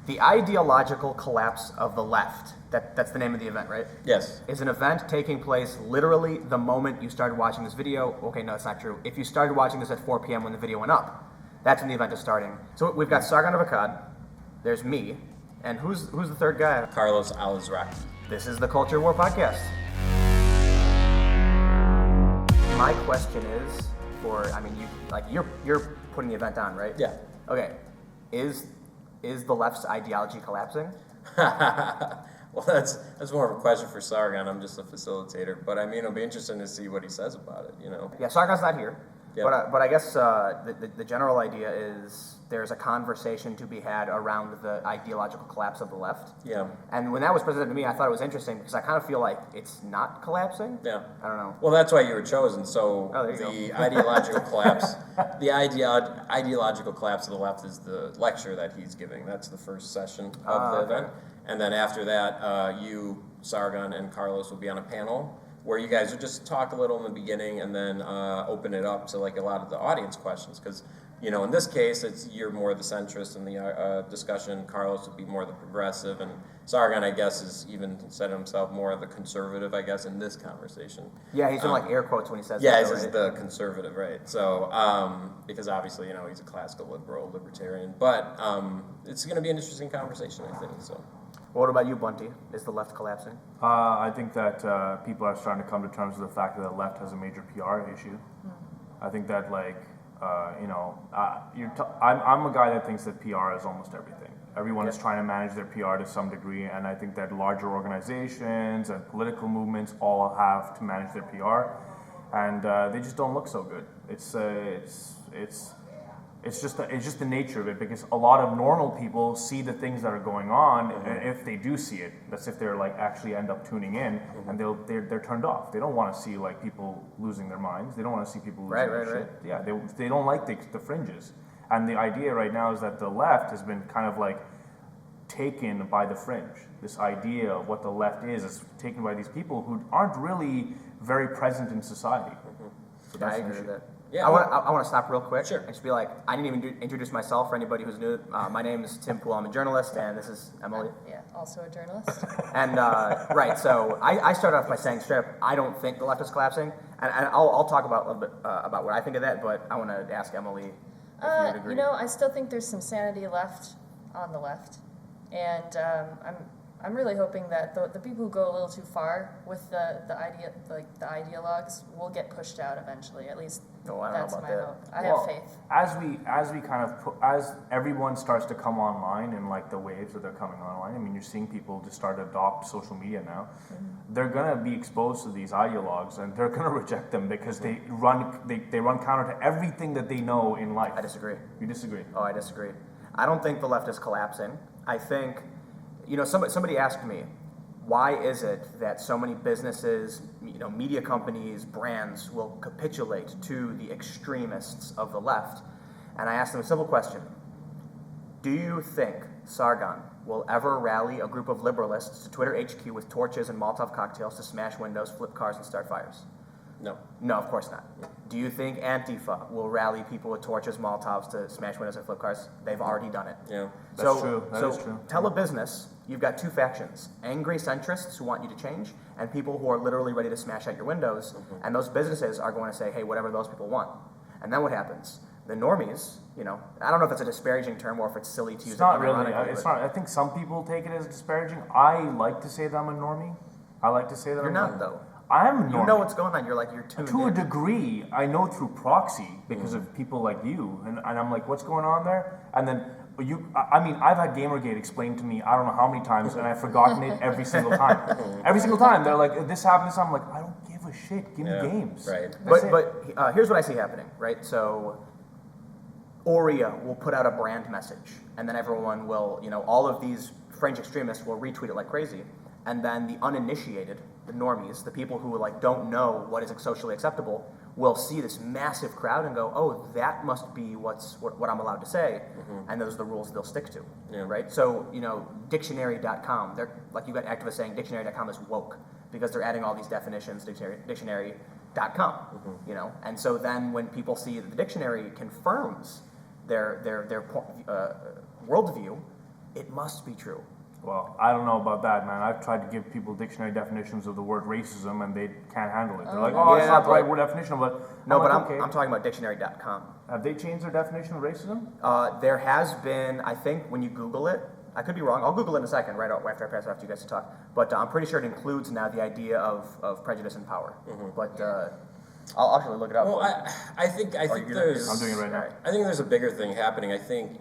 The ideological collapse of the left, that's the name of the event, right? Yes. Is an event taking place literally the moment you started watching this video. Okay, no, it's not true. If you started watching this at 4 p.m. when the video went up, that's when the event is starting. So we've got Sargon of Akkad, there's me, and who's the third guy? Carlos Alizraki. This is the Culture War Podcast. My question is, you're putting the event on, right? Yeah. Okay. Is the left's ideology collapsing? Well, that's more of a question for Sargon. I'm just a facilitator, but I mean, it'll be interesting to see what he says about it. Yeah, Sargon's not here, yeah. but I guess the general idea is there's a conversation to be had around the ideological collapse of the left. Yeah. And when that was presented to me, I thought it was interesting because I kind of feel like it's not collapsing. Yeah. I don't know. Well, that's why you were chosen. So the ideological collapse, ideological collapse of the left is the lecture that he's giving. That's the first session of the event. And then after that, you, Sargon, and Carlos will be on a panel where you guys will just talk a little in the beginning and then open it up to like a lot of the audience questions. Because, in this case, you're more the centrist in the discussion. Carlos would be more the progressive. And Sargon, I guess, is even said himself more the conservative, I guess, in this conversation. Yeah, he's doing like air quotes when he says that. Yeah, he's right? The conservative, right. So, because obviously, he's a classical libertarian. But it's going to be an interesting conversation, I think, so. What about you, Bunty? Is the left collapsing? I think that people are starting to come to terms with the fact that the left has a major PR issue. I think that, I'm a guy that thinks that PR is almost everything. Everyone is trying to manage their PR to some degree, and I think that larger organizations and political movements all have to manage their PR, and they just don't look so good. It's just the nature of it, because a lot of normal people see the things that are going on, and if they do see it, that's if they're actually end up tuning in, and they're turned off. They don't want to see people losing their minds. They don't want to see people losing their shit. Yeah, they don't like the fringes. And the idea right now is that the left has been kind of taken by the fringe. This idea of what the left is taken by these people who aren't really very present in society. So that's I agree with that. Yeah, I want to stop real quick. Sure. And just be like, I didn't even introduce myself for anybody who's new. My name is Tim Poole. I'm a journalist, and this is Emily. Yeah, also a journalist. And right, so I started off by saying straight up, I don't think the left is collapsing, and I'll talk about a little bit about what I think of that. But I want to ask Emily if you would agree. I still think there's some sanity left on the left, and I'm really hoping that the people who go a little too far with the ideologues will get pushed out eventually. At least that's my hope. I have faith. As we kind of as everyone starts to come online in the waves that they're coming online. I mean, you're seeing people just start to adopt social media now. Mm-hmm. They're gonna be exposed to these ideologues, and they're gonna reject them because they run counter to everything that they know in life. I disagree. You disagree? Oh, I disagree. I don't think the left is collapsing. I think. Somebody asked me, why is it that so many businesses, media companies, brands will capitulate to the extremists of the left? And I asked them a simple question. Do you think Sargon will ever rally a group of liberalists to Twitter HQ with torches and Molotov cocktails to smash windows, flip cars, and start fires? No. No, of course not. Do you think Antifa will rally people with torches, Molotovs to smash windows and flip cars? They've already done it. Yeah, that's true. That is true. Tell a business, you've got two factions: angry centrists who want you to change, and people who are literally ready to smash out your windows. Mm-hmm. And those businesses are going to say, hey, whatever those people want. And then what happens? The normies, I don't know if it's a disparaging term or if it's silly to use. It's not really. It's not. I think some people take it as disparaging. I like to say that I'm a normie. I like to say that you're not though. I'm normal. You know what's going on. You're tuned in. To a degree, I know through proxy because of people like you, and I'm like, what's going on there? And then I've had Gamergate explained to me I don't know how many times, and I've forgotten it every single time. Every single time they're like, this happened. I'm like, I don't give a shit. Give me games. Right. But here's what I see happening. Right. So Oreo will put out a brand message, and then everyone will, all of these fringe extremists will retweet it like crazy, and then the uninitiated, the normies, the people who don't know what is socially acceptable, will see this massive crowd and go, oh, that must be what I'm allowed to say, and those are the rules they'll stick to, right? So, dictionary.com, they're you got activists saying dictionary.com is woke because they're adding all these definitions to dictionary.com, and so then when people see that the dictionary confirms their worldview, it must be true. Well, I don't know about that, man. I've tried to give people dictionary definitions of the word racism, and they can't handle it. They're like, oh, it's Yeah, not the right but- word definition, but No, I'm but like, I'm, okay. I'm talking about dictionary.com. Have they changed their definition of racism? There has been, I think, when you Google it, I could be wrong. I'll Google it in a second, right after I pass it off to you guys to talk. But I'm pretty sure it includes now the idea of prejudice and power. But I'll actually look it up. Well, I think you're there's. I'm doing it right now. Alright. I think there's a bigger thing happening. I think,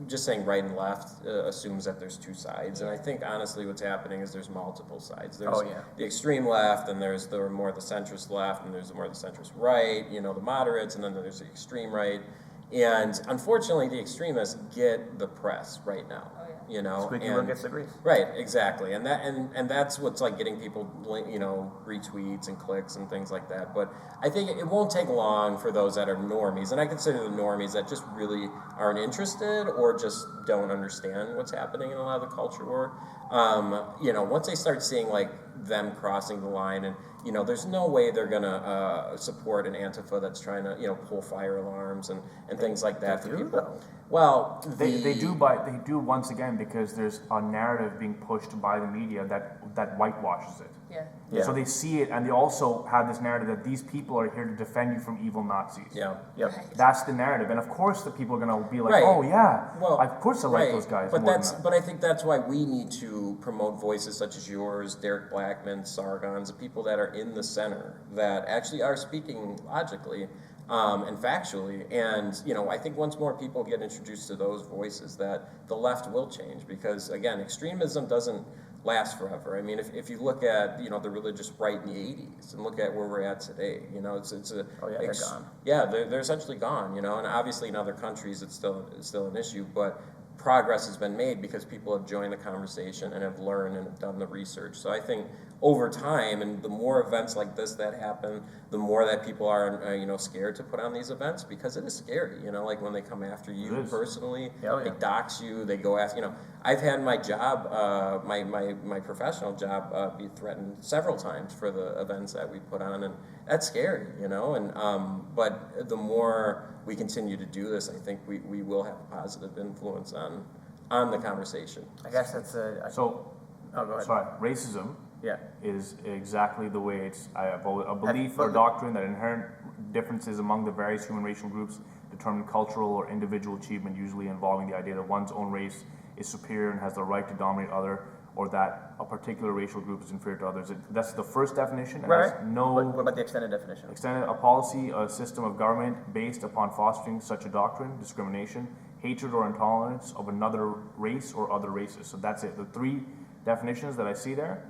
just saying right and left assumes that there's two sides. And I think, honestly, what's happening is there's multiple sides. There's the extreme left, and there's the more the centrist left, and there's the more the centrist right, the moderates, and then there's the extreme right. And unfortunately, the extremists get the press right now. Squeaky wheel gets the grease. Right, exactly, and that's what's like getting people, retweets and clicks and things like that. But I think it won't take long for those that are normies, and I consider the normies that just really aren't interested or just don't understand what's happening in a lot of the culture war. Once they start seeing like them crossing the line, and there's no way they're gonna support an Antifa that's trying to pull fire alarms and things like that for people. Though. Well, They do once again because there's a narrative being pushed by the media that whitewashes it. Yeah. So they see it, and they also have this narrative that these people are here to defend you from evil Nazis. Yeah. Yep. Right. That's the narrative, and of course the people are gonna be like, Right. "Oh yeah, Well, of course I like right. those guys." But more than that. but I think that's why we need to promote voices such as yours, Derek Blackman, Sargon's, the people that are in the center that actually are speaking logically and factually. And I think once more people get introduced to those voices, that the left will change, because again, extremism doesn't last forever. I mean, if you look at the religious right in the '80s and look at where we're at today, it's a they're gone. Yeah, they're essentially gone. And obviously in other countries it's still an issue, but progress has been made because people have joined the conversation and have learned and have done the research. So I think over time, and the more events like this that happen, the more that people are scared to put on these events, because it is scary. Like when they come after you personally, they dox you, they go after. I've had my job, my professional job, be threatened several times for the events that we put on, and that's scary. But the more we continue to do this, I think we will have a positive influence on the conversation. I guess that's So, oh, go ahead. sorry, racism Yeah. is exactly the way it's a belief or doctrine that inherent differences among the various human racial groups determine cultural or individual achievement, usually involving the idea that one's own race is superior and has the right to dominate other, or that a particular racial group is inferior to others. That's the first definition, and Right. has no What about the extended definition? extended a policy, a system of government based upon fostering such a doctrine, discrimination, hatred or intolerance of another race or other races. So that's it. The three definitions that I see there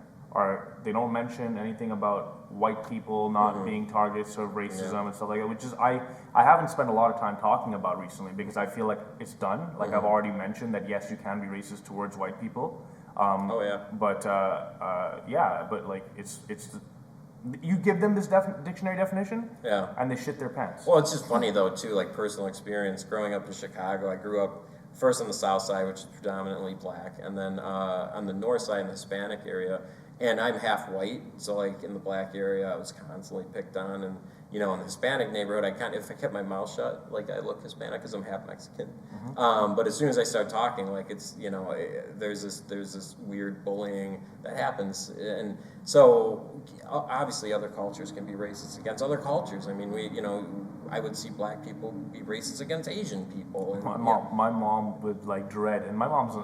they don't mention anything about white people not being targets of racism and stuff like that, which is I haven't spent a lot of time talking about recently, because I feel like it's done. Like I've already mentioned that yes, you can be racist towards white people. But like it's you give them this dictionary definition, and they shit their pants. Well, it's just funny though too, like personal experience. Growing up in Chicago, I grew up first on the south side, which is predominantly black, and then on the north side in the Hispanic area. And I'm half white, so like in the black area, I was constantly picked on, and in the Hispanic neighborhood, if I kept my mouth shut, like I look Hispanic because I'm half Mexican. But as soon as I start talking, like it's there's this weird bullying that happens, and so obviously other cultures can be racist against other cultures. I mean, I would see black people be racist against Asian people. And, my mom would like dread, and my mom's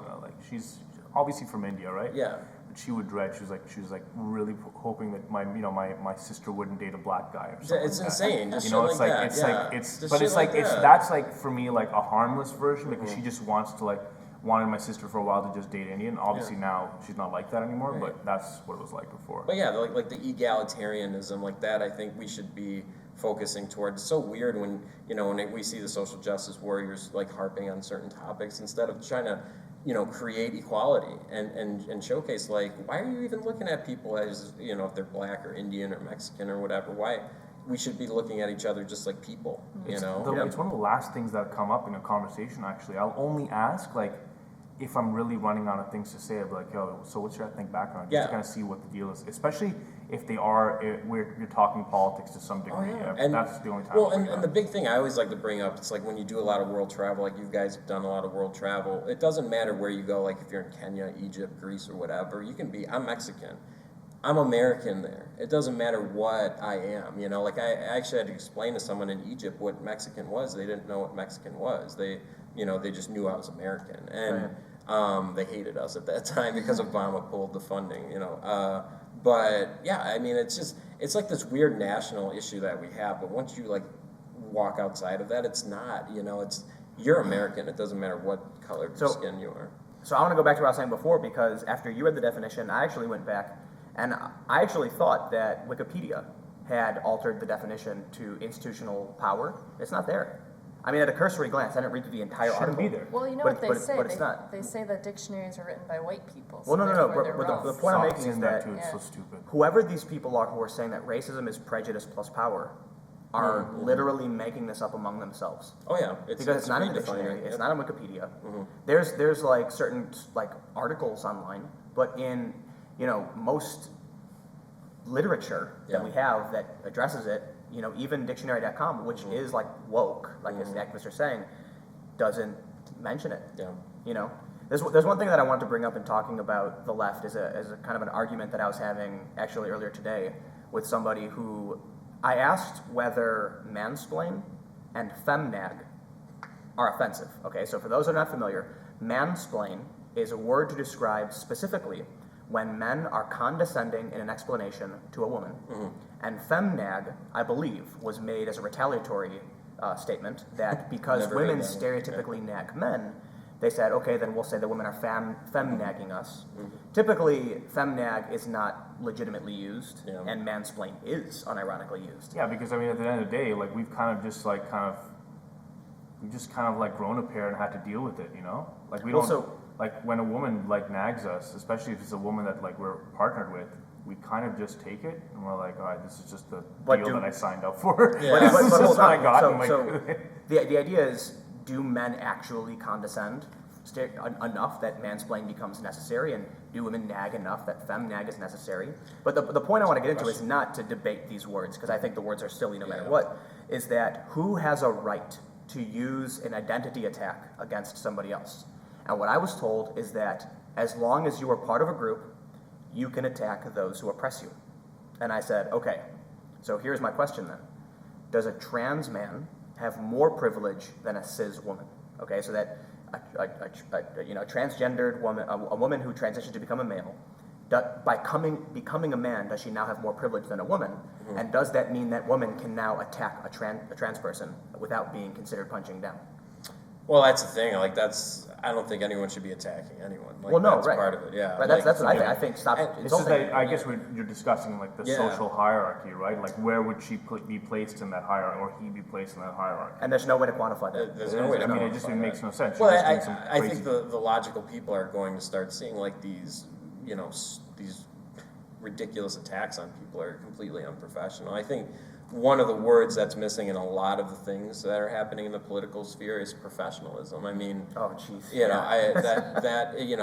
she's obviously from India, right? Yeah. But she would dread. She was like really hoping that my sister wouldn't date a black guy or something. It's like insane. That. Just shit It's like like that. it's Yeah. like it's Just but shit it's like like it's that. that's like for me like a harmless version, because she just wants to wanted my sister for a while to just date Indian. Obviously now she's not like that anymore, Right. but that's what it was like before. But yeah, like the egalitarianism, like that, I think we should be focusing toward. It's so weird when when we see the social justice warriors like harping on certain topics instead of trying to create equality and showcase, like, why are you even looking at people as if they're black or Indian or Mexican or whatever? Why we should be looking at each other just like people, It's one of the last things that come up in a conversation. Actually, I'll only ask like, if I'm really running out of things to say, I'd be like, yo, so what's your ethnic background? Just Yeah. to kind of see what the deal is, especially if they are, you're talking politics to some degree. And That's the only time. well, and the big thing I always like to bring up, it's like when you do a lot of world travel, like you guys have done a lot of world travel, it doesn't matter where you go, like if you're in Kenya, Egypt, Greece, or whatever, you can be, I'm Mexican, I'm American there. It doesn't matter what I am, you know, like I actually had to explain to someone in Egypt what Mexican was. They didn't know what Mexican was. They just knew I was American. And they hated us at that time because Obama pulled the funding, you know. But yeah, I mean, it's like this weird national issue that we have. But once you like walk outside of that, it's not, you know, you're American. It doesn't matter what color of skin you are. So I want to go back to what I was saying before, because after you read the definition, I actually went back and I actually thought that Wikipedia had altered the definition to institutional power. It's not there. I mean, at a cursory glance, I didn't read through the entire Shouldn't article. be there. Well, you know But what they it- say. but it's not. They say that dictionaries are written by white people. So Well, no. therefore they're But wrong. the point I'm making Seen is that that too. It's Yeah. so stupid. whoever these people are who are saying that racism is prejudice plus power are literally making this up among themselves. Oh yeah, Because it's not in the redefining dictionary, it, it's yep. not on Wikipedia. There's like certain like articles online, but in most literature that Yeah. we have that addresses it, even dictionary.com, which is like woke, like as the activists are saying, doesn't mention it. Yeah. There's one thing that I want to bring up in talking about the left is a kind of an argument that I was having actually earlier today with somebody who I asked whether mansplain and femnag are offensive. Okay, so for those who are not familiar, mansplain is a word to describe specifically when men are condescending in an explanation to a woman. And femnag, I believe, was made as a retaliatory statement that because Never heard women that. stereotypically nag men, they said, okay, then we'll say that women are femnagging us. Typically, femnag is not legitimately used, Yeah. and mansplain is unironically used. Yeah, because I mean, at the end of the day, like we've just grown a pair and had to deal with it, Like we don't Also- like when a woman like nags us, especially if it's a woman that like we're partnered with, we kind of just take it and we're like, all right, this is just the But deal do- that I signed up for. Yeah. This But is hold what I on. got. So, and, like, so the idea is, do men actually condescend enough that mansplain becomes necessary, and do women nag enough that femnag is necessary? But the point I want to get into is not to debate these words, because I think the words are silly no matter what, is that who has a right to use an identity attack against somebody else? And what I was told is that as long as you are part of a group, you can attack those who oppress you. And I said, okay, so here's my question then. Does a trans man have more privilege than a cis woman? Okay, so that a transgendered woman, a woman who transitions to become a male, by becoming a man, does she now have more privilege than a woman? And does that mean that woman can now attack a trans person without being considered punching down? Well, that's the thing. Like I don't think anyone should be attacking anyone. Like, Well, no, that's right. part of it. Yeah. Right, Like, that's what I think. I think stop and This is insulting. that, I guess you're discussing like the Yeah. social hierarchy, right? Like where would she be placed in that hierarchy, or he be placed in that hierarchy? And there's no way to quantify that. There's no way to I mean, quantify it just that. makes no sense. Well, You're just doing some I crazy- think the logical people are going to start seeing like these, these ridiculous attacks on people are completely unprofessional. I think one of the words that's missing in a lot of the things that are happening in the political sphere is professionalism. I mean, Oh, jeez.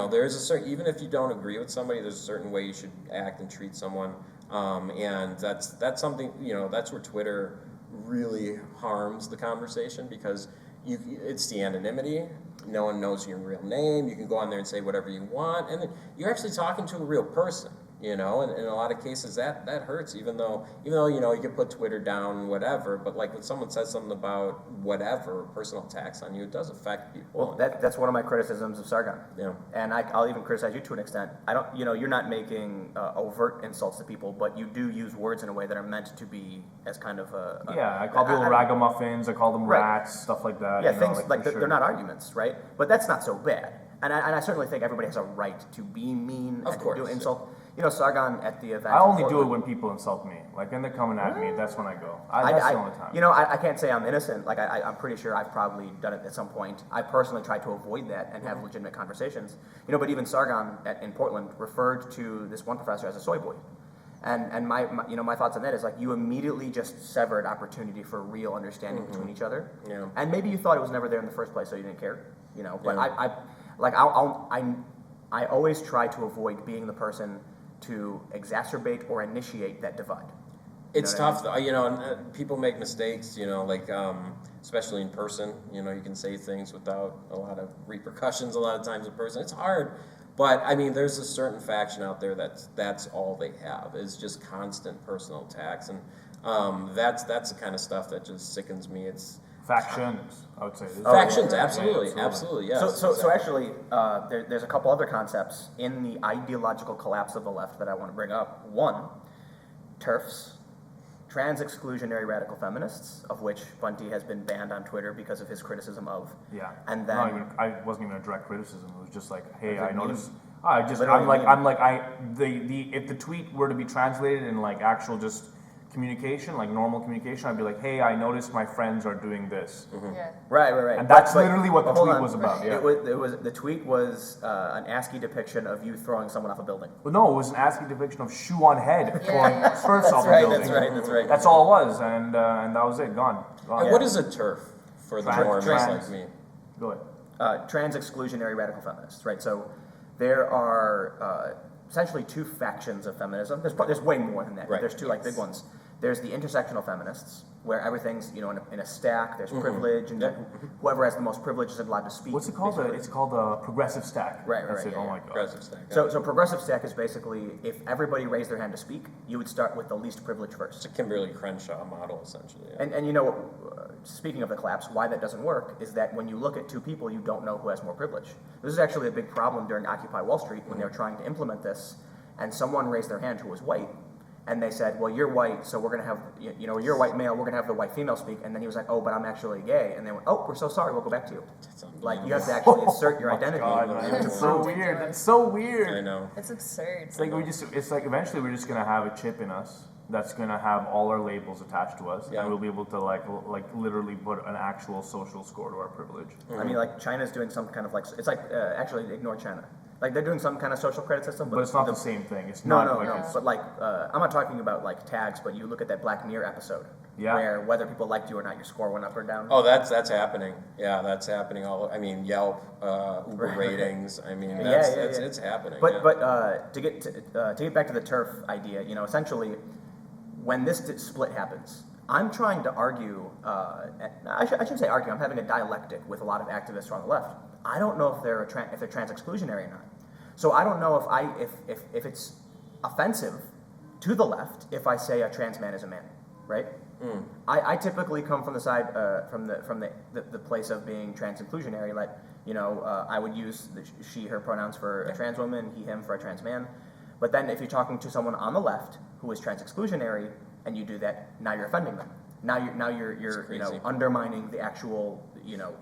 there is a certain, even if you don't agree with somebody, there's a certain way you should act and treat someone, and that's something, that's where Twitter really harms the conversation, because it's the anonymity. No one knows your real name. You can go on there and say whatever you want, and you're actually talking to a real person. And in a lot of cases that hurts, even though you can put Twitter down, whatever, but like when someone says something about whatever, personal attacks on you, it does affect people. Well, that's one of my criticisms of Sargon. Yeah. And I'll even criticize you to an extent. I don't, you're not making overt insults to people, but you do use words in a way that are meant to be as kind of a Yeah, I call people ragamuffins. I call them Right. rats, stuff like that. Yeah, things for like sure. they're not arguments, right? But that's not so bad. And I certainly think everybody has a right to be mean Of and course, to do yeah. insult. Sargon at the event. I only in do it Portland- when people insult me. Like, and they're coming at me. That's when I go. That's the only time. I can't say I'm innocent. Like I'm pretty sure I've probably done it at some point. I personally try to avoid that and have legitimate conversations. But even Sargon in Portland referred to this one professor as a soy boy. And my thoughts on that is like you immediately just severed opportunity for real understanding between each other. Yeah. And maybe you thought it was never there in the first place, so you didn't care. But Yeah. like I always try to avoid being the person to exacerbate or initiate that divide. It's what I tough, though, and people make mistakes, like, especially in person, you can say things without a lot of repercussions a lot of times in person. It's hard, but, there's a certain faction out there that's all they have, is just constant personal attacks, and that's the kind of stuff that just sickens me. It's Factions, I would say. factions, yeah. absolutely, yes. So actually, there's a couple other concepts in the ideological collapse of the left that I want to bring up. One, TERFs, trans-exclusionary radical feminists, of which Bunty has been banned on Twitter because of his criticism of. Yeah. And then I wasn't even a direct criticism. It was just like, hey, It's I like noticed. If the tweet were to be translated in like actual just communication, like normal communication, I'd be like, hey, I noticed my friends are doing this. Yeah. Right. And that's But literally what the hold tweet on. was about. Yeah. It was the tweet was an ASCII depiction of you throwing someone off a building. Well, no, it was an ASCII depiction of shoe on head throwing Yeah. skirts off the building. That's right. That's all it was, and that was it. Gone. And what is a TERF for the normies Trans. like me? Go ahead. Trans-exclusionary radical feminists, right? So there are essentially two factions of feminism. There's way more than that. Right. There's two like big ones. There's the intersectional feminists, where everything's in a stack. There's privilege, and then whoever has the most privilege is allowed to speak. What's it called? basically. It's called a progressive stack. Right, That's right, it. yeah, Oh my yeah. god. Progressive stack. So progressive stack is basically if everybody raised their hand to speak, you would start with the least privilege It's first. a Kimberly Crenshaw model, essentially. Yeah. And speaking of the collapse, why that doesn't work is that when you look at two people, you don't know who has more privilege. This is actually a big problem during Occupy Wall Street when they were trying to implement this, and someone raised their hand who was white, and they said, well, you're white, so we're going to have, you're a white male, we're going to have the white female speak, and then he was like, oh, but I'm actually gay, and they went, oh, we're so sorry, we'll go back to you. Like, you have to actually assert your identity. God, and man, to it's so prove- weird. It's so weird. I know. It's absurd. It's like eventually we're just gonna have a chip in us that's gonna have all our labels attached to us, Yeah. and we'll be able to like literally put an actual social score to our privilege. I mean, like, China's doing some kind of it's like, actually, ignore China. Like, they're doing some kind of social credit system, But it's not the same thing. It's No, not no, like no. it's But like, I'm not talking about like tags, but you look at that Black Mirror episode, Yeah. where whether people liked you or not, your score went up or down. Oh, that's happening. Yeah, that's happening. Yelp, Uber Right. ratings. Yeah. It's happening. But yeah. but to get back to the TERF idea, essentially, when this split happens, I'm trying to argue. I shouldn't say argue. I'm having a dialectic with a lot of activists on the left. I don't know if they're trans exclusionary or not. So I don't know if it's offensive to the left if I say a trans man is a man, right? I typically come from the side from the place of being trans inclusionary. Like, I would use the she her pronouns for a trans woman, he him for a trans man. But then if you're talking to someone on the left who is trans exclusionary and you do that, now you're offending them. Now you're crazy. undermining the actual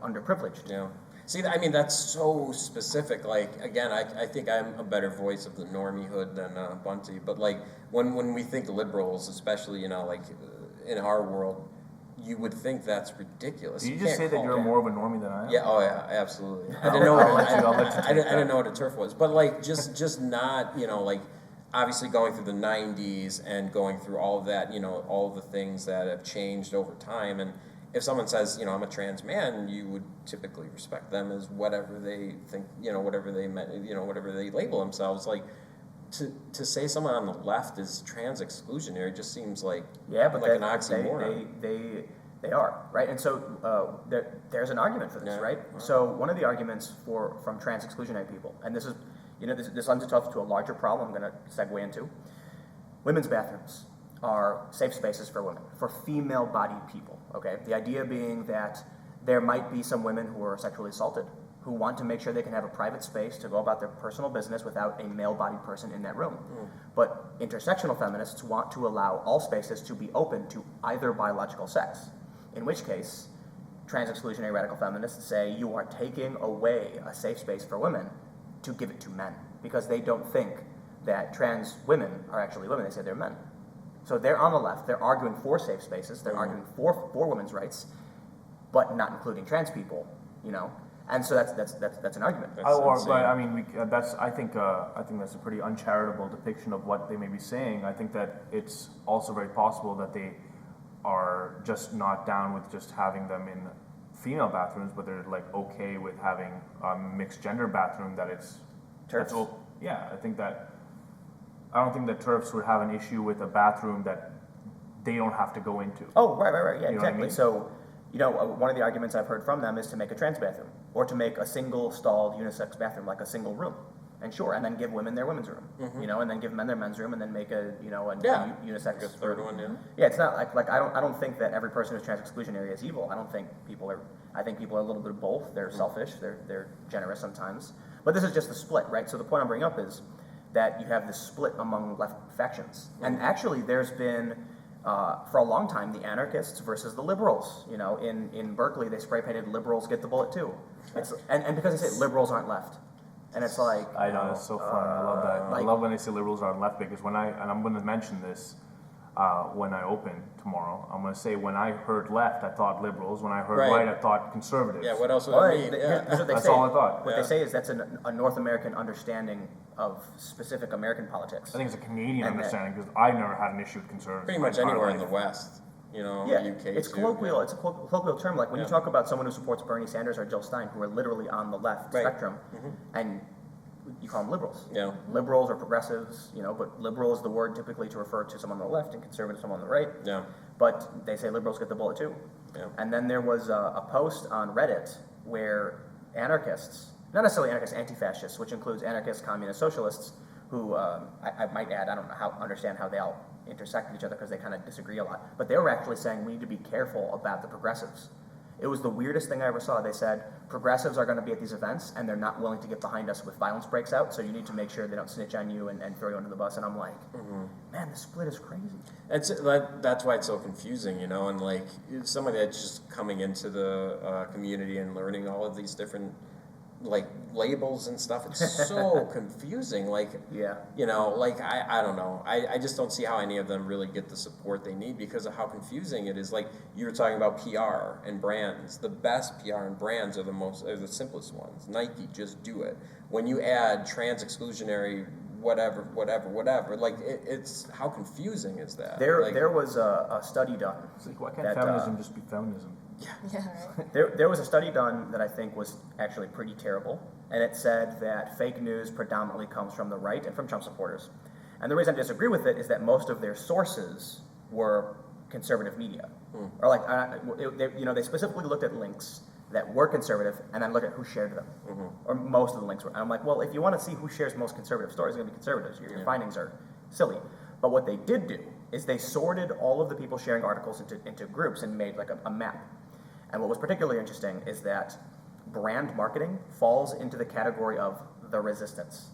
underprivileged. Yeah. See, that's so specific. Like, again, I think I'm a better voice of the normiehood than Bunty. But like, when we think liberals, especially, in our world, you would think that's ridiculous. Did you just say that you're more of a normie than I am? Yeah. Oh, yeah. Absolutely. I didn't know. I'll let you I didn't know what a TERF was. But like, just not, obviously going through the 90s and going through all of that, all the things that have changed over time. And if someone says, I'm a trans man, you would typically respect them as whatever they think, whatever they meant, whatever they label themselves. Like, to say someone on the left is trans exclusionary just seems like Yeah, but an oxymoron. They are, right? And so there's an argument for this, Yeah. right? So one of the arguments from trans exclusionary people, and this is, this lends itself to a larger problem I'm going to segue into. Women's bathrooms are safe spaces for women, for female-bodied people, okay? The idea being that there might be some women who are sexually assaulted, who want to make sure they can have a private space to go about their personal business without a male-bodied person in that room. But intersectional feminists want to allow all spaces to be open to either biological sex, in which case, trans-exclusionary radical feminists say you are taking away a safe space for women to give it to men, because they don't think that trans women are actually women, they say they're men. So they're on the left, they're arguing for safe spaces, they're arguing for women's rights, but not including trans people, And so that's an argument. I think that's a pretty uncharitable depiction of what they may be saying. I think that it's also very possible that they are just not down with just having them in female bathrooms, but they're like okay with having a mixed gender bathroom. That it's TERFs? Yeah, I don't think that TERFs would have an issue with a bathroom that they don't have to go into. Oh, right, yeah, You know what I exactly. mean? So, one of the arguments I've heard from them is to make a trans bathroom, or to make a single stalled unisex bathroom, like a single room. And sure, and then give women their women's room, and then give men their men's room, and then make a unisex Like a third one, yeah. Yeah, it's not like I don't think that every person who's trans exclusionary is evil. I think people are a little bit of both. They're selfish, they're generous sometimes. But this is just the split, right? So the point I'm bringing up is that you have this split among left factions. And actually there's been for a long time the anarchists versus the liberals. In Berkeley they spray painted liberals get the bullet too. And because they say liberals aren't left. And it's like, I know, it's so fun. I love that. I love when they say liberals are on left, because I'm going to mention this when I open tomorrow. I'm going to say when I heard left, I thought liberals. When I heard right, I thought conservatives. Yeah, what else would well, it mean? here's what they That's say. all I thought. What they say is that's a North American understanding of specific American politics. I think it's a Canadian And understanding, because I never had an issue with conservatives. Pretty much anywhere in the West, Yeah, UK it's too, colloquial. yeah. It's a colloquial term. Like when you talk about someone who supports Bernie Sanders or Jill Stein, who are literally on the left Right. spectrum, and you call them liberals. Yeah. Liberals or progressives, but liberal is the word typically to refer to someone on the left and conservative someone on the right. Yeah. But they say liberals get the bullet too. Yeah. And then there was a post on Reddit where anarchists, not necessarily anarchists, anti-fascists, which includes anarchists, communists, socialists, who I might add, I don't understand how they all intersect with each other because they kind of disagree a lot. But they were actually saying we need to be careful about the progressives. It was the weirdest thing I ever saw. They said progressives are going to be at these events and they're not willing to get behind us if violence breaks out, so you need to make sure they don't snitch on you and throw you under the bus. And I'm like, man, the split is crazy. That's why it's so confusing, and like somebody that's just coming into the community and learning all of these different like labels and stuff. It's so confusing. Like, Yeah. I don't know. I just don't see how any of them really get the support they need because of how confusing it is. Like you were talking about PR and brands. The best PR and brands are the simplest ones. Nike, just do it. When you add trans exclusionary whatever, like it's how confusing is that? There was a study done. It's like, why can't feminism just be feminism? Yeah, right. There was a study done that I think was actually pretty terrible, and it said that fake news predominantly comes from the right and from Trump supporters. And the reason I disagree with it is that most of their sources were conservative media, or like they specifically looked at links that were conservative and then looked at who shared them, or most of the links were. And I'm like, well, if you want to see who shares most conservative stories, it's going to be conservatives. Your findings are silly. But what they did do is they sorted all of the people sharing articles into groups and made like a map. And what was particularly interesting is that brand marketing falls into the category of the resistance.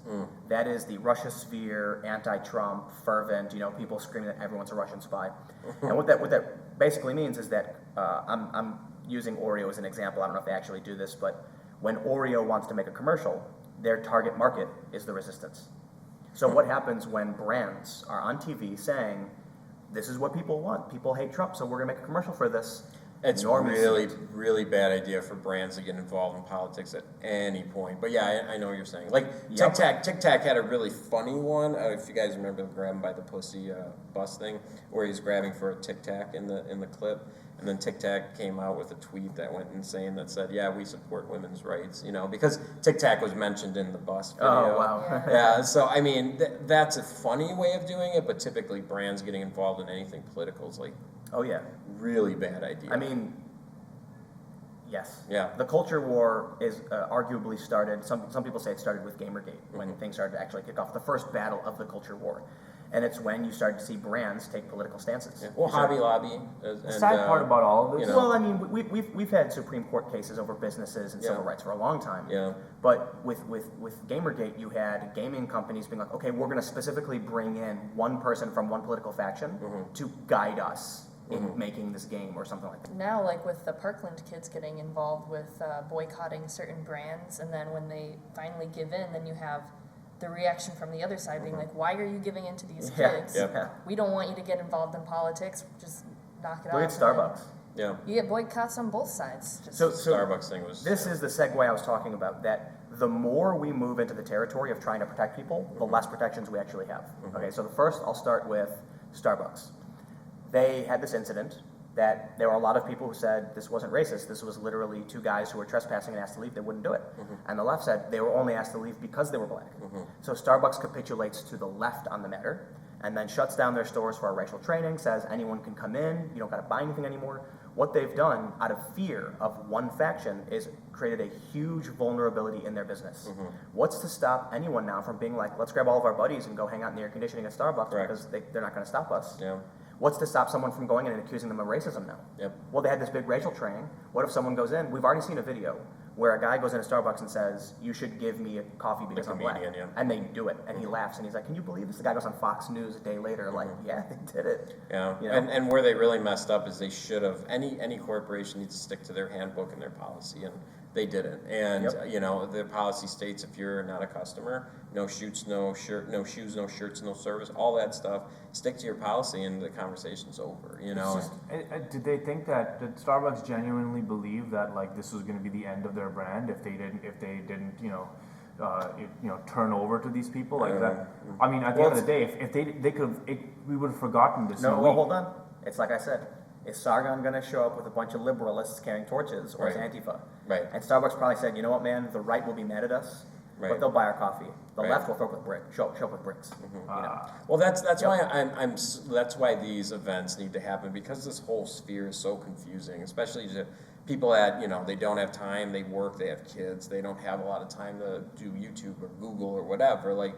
That is the Russia sphere, anti-Trump, fervent, people screaming that everyone's a Russian spy. And what that basically means is that I'm using Oreo as an example. I don't know if they actually do this, but when Oreo wants to make a commercial, their target market is the resistance. So what happens when brands are on TV saying, this is what people want. People hate Trump, so we're going to make a commercial for this. It's really, really bad idea for brands to get involved in politics at any point. But yeah, I know what you're saying. Like Tic Tac had a really funny one. If you guys remember the grab him by the pussy bus thing, where he's grabbing for a Tic Tac in the clip, and then Tic Tac came out with a tweet that went insane that said, "Yeah, we support women's rights," because Tic Tac was mentioned in the bus video. Oh wow! Yeah, so I mean that's a funny way of doing it, but typically brands getting involved in anything political is like. Oh yeah. Really bad idea. I mean, yes. Yeah. The culture war is arguably started. Some people say it started with Gamergate when things started to actually kick off. The first battle of the culture war, and it's when you started to see brands take political stances. Yeah. Well, Hobby Lobby. The sad part about all of this. Well, I mean, we've had Supreme Court cases over businesses and civil rights for a long time. Yeah. But with Gamergate, you had gaming companies being like, okay, we're going to specifically bring in one person from one political faction to guide us in making this game or something like that. Now, like with the Parkland kids getting involved with boycotting certain brands, and then when they finally give in, then you have the reaction from the other side being like, why are you giving in to these kids? Yeah. We don't want you to get involved in politics. Just knock it Look off. at Starbucks. Yeah. You get boycotts on both sides. So Starbucks thing was. This is the segue I was talking about, that the more we move into the territory of trying to protect people, the less protections we actually have. Okay, so the first, I'll start with Starbucks. They had this incident that there were a lot of people who said this wasn't racist. This was literally two guys who were trespassing and asked to leave. They wouldn't do it. And the left said they were only asked to leave because they were black. So Starbucks capitulates to the left on the matter and then shuts down their stores for our racial training, says anyone can come in, you don't got to buy anything anymore. What they've done out of fear of one faction is created a huge vulnerability in their business. What's to stop anyone now from being like, let's grab all of our buddies and go hang out in the air conditioning at Starbucks because they're not going to stop us? Yeah. What's to stop someone from going in and accusing them of racism now? Yep. Well, they had this big racial training. What if someone goes in? We've already seen a video where a guy goes into Starbucks and says, you should give me a coffee because I'm black. comedian, yeah. And they do it. And he laughs and he's like, can you believe this? The guy goes on Fox News a day later, like, yeah, they did it. Yeah, You know? and where they really messed up is they should have, any corporation needs to stick to their handbook and their policy, and they didn't. And, you know, their policy states if you're not a customer, no shoots, no shirt, no shoes, no shirts, no service, all that stuff, stick to your policy and the conversation's over, you know? Did they think that, did Starbucks genuinely believe that like this was going to be the end of their brand if they didn't turn over to these people like that? I mean, at the end of the day, if they could, we would have forgotten this. No, well, hold on. It's like I said. Is Sargon going to show up with a bunch of liberalists carrying torches, or is Antifa? Right. And Starbucks probably said, you know what, man, the right will be mad at us, but they'll buy our coffee. The left will show up with bricks. You know? Well, that's why that's why these events need to happen, because this whole sphere is so confusing, especially to people that, you know, they don't have time, they work, they have kids, they don't have a lot of time to do YouTube or Google or whatever. Like,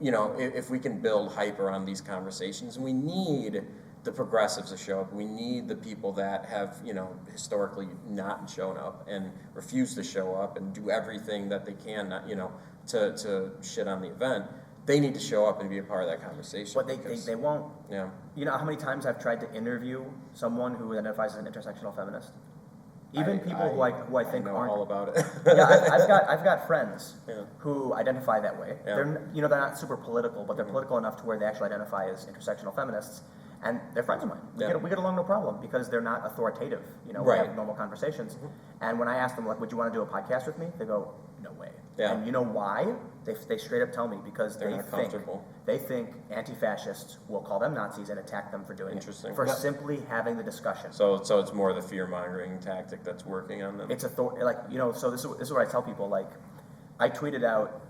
you know, if we can build hype around these conversations, we need the progressives to show up. We need the people that have, you know, historically not shown up and refuse to show up and do everything that they can, not, you know, to shit on the event. They need to show up and be a part of that conversation. But they won't. Yeah. You know how many times I've tried to interview someone who identifies as an intersectional feminist? Even people who I think know aren't all about it. yeah, I've got friends Yeah. who identify that way. Yeah. They're not super political, but they're political enough to where they actually identify as intersectional feminists, and they're friends of mine. We get along no problem because they're not authoritative. You know, we have normal conversations. And when I ask them, like, would you want to do a podcast with me? They go, no way. Yeah. And you know why? They straight up tell me because They're not comfortable. they think anti-fascists will call them Nazis and attack them for doing Interesting. it, for Yeah. simply having the discussion. So it's more the fear-mongering tactic that's working on them. It's so this is what I tell people. Like, I tweeted out,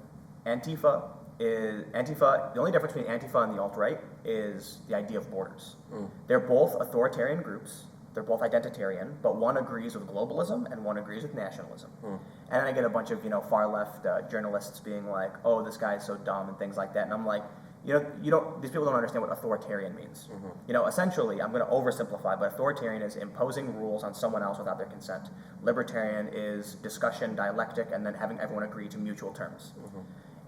Antifa. The only difference between Antifa and the alt-right is the idea of borders. They're both authoritarian groups. They're both identitarian, but one agrees with globalism and one agrees with nationalism. And then I get a bunch of, you know, far left journalists being like, "Oh, this guy's so dumb" and things like that. And I'm like, these people don't understand what authoritarian means. You know, essentially, I'm going to oversimplify, but authoritarian is imposing rules on someone else without their consent. Libertarian is discussion, dialectic, and then having everyone agree to mutual terms.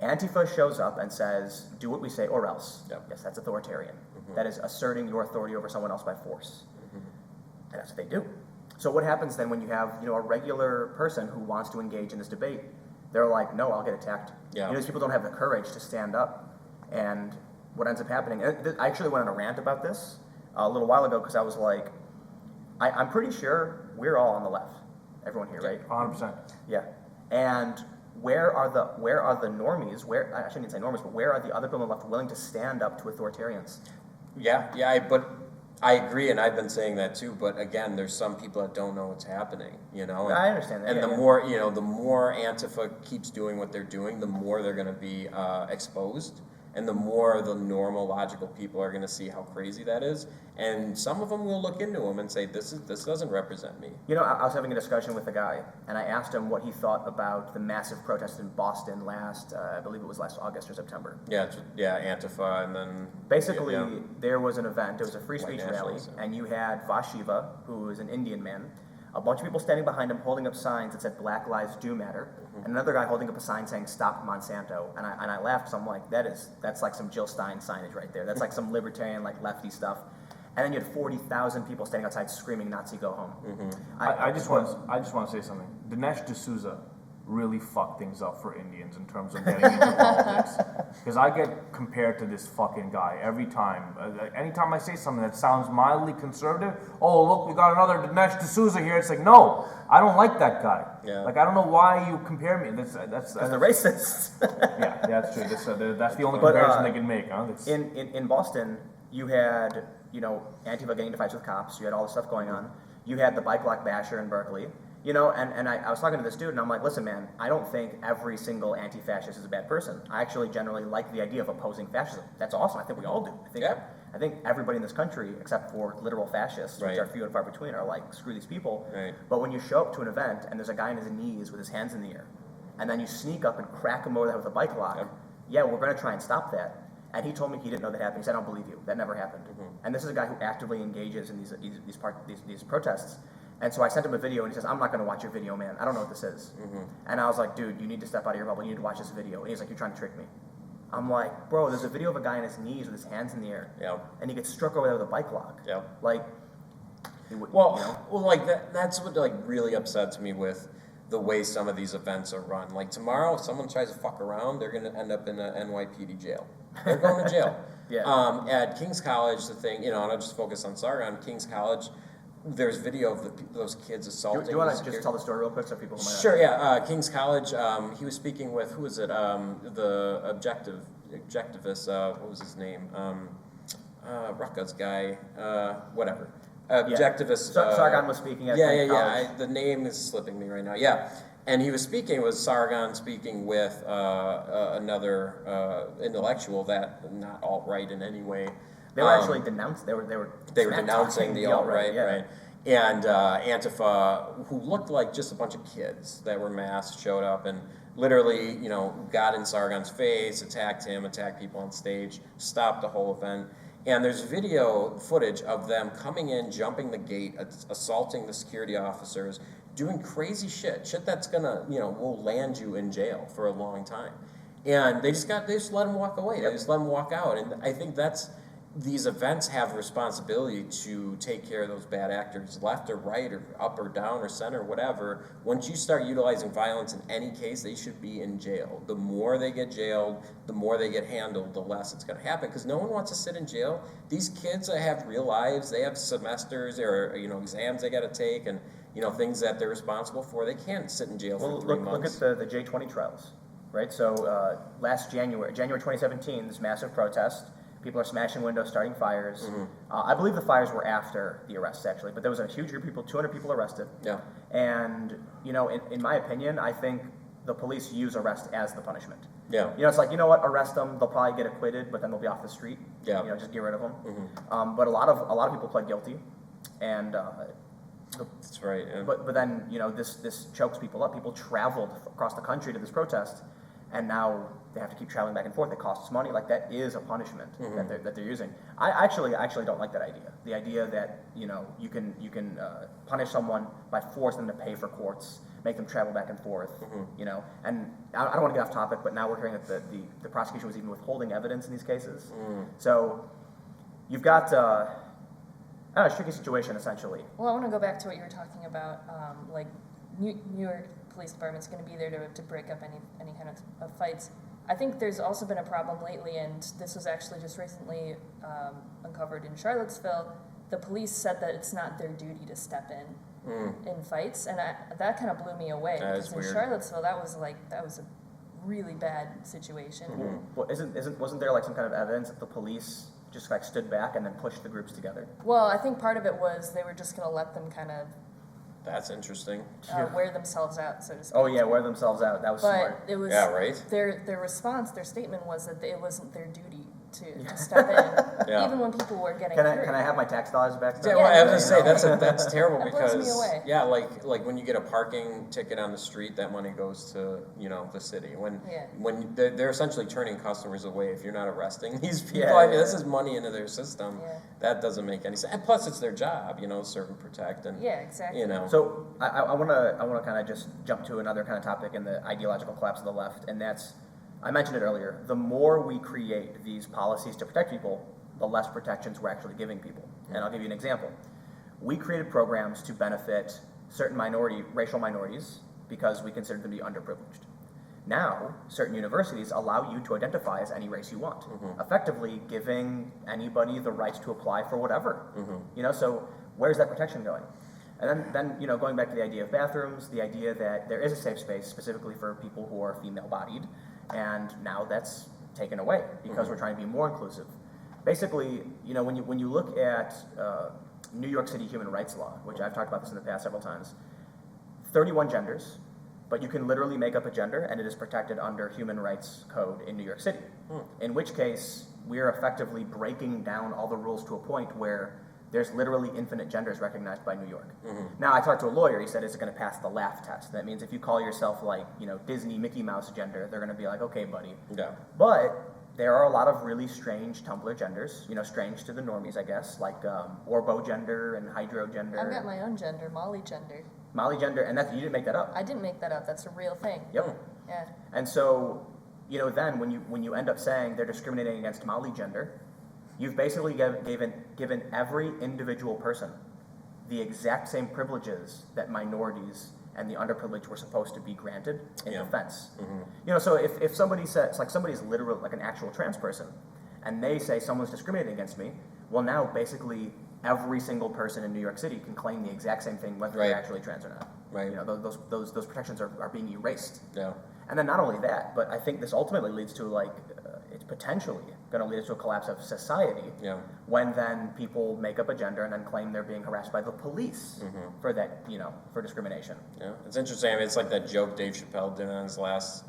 Antifa shows up and says, do what we say or else. Yep. Yes, that's authoritarian. That is asserting your authority over someone else by force. And that's what they do. So what happens then when you have, you know, a regular person who wants to engage in this debate? They're like, no, I'll get attacked. Yeah. You know, these people don't have the courage to stand up. And what ends up happening, I actually went on a rant about this a little while ago because I was like, I'm pretty sure we're all on the left. Everyone here, right? 100%. Yeah. And where are the normies? I shouldn't say normies, but where are the other people on the left willing to stand up to authoritarians? But I agree, and I've been saying that too. But again, there's some people that don't know what's happening, you know. And, I understand that. And yeah, the more, you know, the more Antifa keeps doing what they're doing, the more they're going to be exposed, and the more the normal, logical people are going to see how crazy that is. And some of them will look into them and say, "This doesn't represent me." You know, I was having a discussion with a guy, and I asked him what he thought about the massive protest in Boston last, I believe it was last August or September. Yeah, Antifa, and then Basically, yeah. there was an event. It was a free White speech rally, nationalism. and you had Vashiva, who is an Indian man, a bunch of people standing behind him holding up signs that said Black Lives Do Matter, and another guy holding up a sign saying Stop Monsanto. And I laughed because I'm like, that's like some Jill Stein signage right there. That's like some libertarian, like lefty stuff. And then you had 40,000 people standing outside screaming Nazi go home. I just want to say something. Dinesh D'Souza really fucked things up for Indians in terms of getting into politics. Because I get compared to this fucking guy every time. Anytime I say something that sounds mildly conservative, oh, look, we got another Dinesh D'Souza here. It's like, no, I don't like that guy. Yeah. Like, I don't know why you compare me. That's the racists. yeah, that's true. That's the only comparison they can make, huh? In Boston, you had, Antifa getting into fights with cops, you had all this stuff going on, you had the bike lock basher in Berkeley, and I was talking to this dude, and I'm like, listen, man, I don't think every single anti-fascist is a bad person. I actually generally like the idea of opposing fascism. That's awesome. I think we all do. I think everybody in this country, except for literal fascists, which are few and far between, are like, screw these people. Right. But when you show up to an event and there's a guy on his knees with his hands in the air, and then you sneak up and crack him over the head with a bike lock, yeah, we're going to try and stop that. And he told me he didn't know that happened. He said, I don't believe you. That never happened. And this is a guy who actively engages in these protests. And so I sent him a video, and he says, I'm not going to watch your video, man. I don't know what this is. And I was like, dude, you need to step out of your bubble. You need to watch this video. And he's like, you're trying to trick me. I'm like, bro, there's a video of a guy on his knees with his hands in the air. And he gets struck over there with a bike lock. Like, that's what like really upsets me with the way some of these events are run. Like tomorrow, if someone tries to fuck around, they're going to end up in a NYPD jail. They're going to jail. At King's College, the thing, and I'll just focus on Sargon. King's College, there's video of those kids assaulting. Do you want to just tell the story real quick so people might not... Sure, yeah. King's College, he was speaking with, who was it? The objectivist, what was his name? Rucka's guy, whatever. Objectivist. Sargon was speaking at King's College. The name is slipping me right now. Yeah. And he was Sargon speaking with another intellectual that not alt-right in any way. They were actually denounced. They were denouncing the alt-right, right? And Antifa, who looked like just a bunch of kids that were masked, showed up and literally, got in Sargon's face, attacked him, attacked people on stage, stopped the whole event. And there's video footage of them coming in, jumping the gate, assaulting the security officers, doing crazy shit that's gonna, will land you in jail for a long time. And they just let them walk away. They just let them walk out. And I think these events have a responsibility to take care of those bad actors, left or right or up or down or center, whatever. Once you start utilizing violence in any case, they should be in jail. The more they get jailed, the more they get handled, the less it's going to happen. Because no one wants to sit in jail. These kids have real lives. They have semesters or exams they got to take and things that they're responsible for. They can't sit in jail for 3 months. Look at the J20 trials, right? So last January 2017, this massive protest. People are smashing windows, starting fires. I believe the fires were after the arrests, actually, but there was a huge group of people, 200 people arrested. And, in my opinion, I think the police use arrest as the punishment. It's like, arrest them, they'll probably get acquitted, but then they'll be off the street. Just get rid of them. But a lot of people pled guilty, and that's right. Yeah. But then, this chokes people up. People traveled across the country to this protest, and now they have to keep traveling back and forth. It costs money. Like, that is a punishment that they're using. I actually don't like that idea. The idea that you can punish someone by forcing them to pay for courts, make them travel back and forth. And I don't want to get off topic, but now we're hearing that the prosecution was even withholding evidence in these cases. So you've got a tricky situation essentially. Well, I want to go back to what you were talking about, like New York Police Department's going to be there to break up any kind of fights. I think there's also been a problem lately, and this was actually just recently uncovered in Charlottesville. The police said that it's not their duty to step in fights, and that kind of blew me away. Because in Charlottesville, that was a really bad situation. Well, wasn't there like some kind of evidence that the police just like stood back and then pushed the groups together? Well, I think part of it was they were just going to let them kind of. That's interesting. Wear themselves out, so to speak. Oh yeah, wear themselves out. That was smart. But it was right. Their response, their statement was that it wasn't their duty to step in, even when people were getting hurt. Can I have my tax dollars back? Yeah, well, I was gonna say that's terrible that because blows me away. like when you get a parking ticket on the street, that money goes to the city. When they're essentially turning customers away if you're not arresting these people. I mean, this is money into their system. That doesn't make any sense. And plus, it's their job, serve and protect, and exactly. So I want to kind of just jump to another kind of topic in the ideological collapse of the left, and that's. I mentioned it earlier, the more we create these policies to protect people, the less protections we're actually giving people. And I'll give you an example. We created programs to benefit certain racial minorities because we considered them to be underprivileged. Now, certain universities allow you to identify as any race you want, effectively giving anybody the rights to apply for whatever. So where's that protection going? And then going back to the idea of bathrooms, the idea that there is a safe space specifically for people who are female-bodied, and now that's taken away because we're trying to be more inclusive. Basically, when you look at New York City human rights law, which I've talked about this in the past several times, 31 genders, but you can literally make up a gender and it is protected under human rights code in New York City. In which case, we are effectively breaking down all the rules to a point where there's literally infinite genders recognized by New York. Now, I talked to a lawyer, he said it's going to pass the laugh test. That means if you call yourself like, Disney Mickey Mouse gender, they're going to be like, okay, buddy. Yeah. But there are a lot of really strange Tumblr genders, strange to the normies, I guess, like Orbo gender and Hydro gender. I've got my own gender, Molli gender. Molly gender, and you didn't make that up. I didn't make that up. That's a real thing. Yep. Yeah. And so, then when you end up saying they're discriminating against Molly gender, you've basically given every individual person the exact same privileges that minorities and the underprivileged were supposed to be granted in defense. So if somebody says, like somebody's literal, like an actual trans person, and they say someone's discriminating against me, well now basically every single person in New York City can claim the exact same thing whether they're actually trans or not. Right. Those protections are being erased. Yeah. And then not only that, but I think this ultimately leads to it's potentially going to lead us to a collapse of society. Yeah. When then people make up a gender and then claim they're being harassed by the police for that, for discrimination. Yeah, it's interesting. I mean, it's like that joke Dave Chappelle did on his last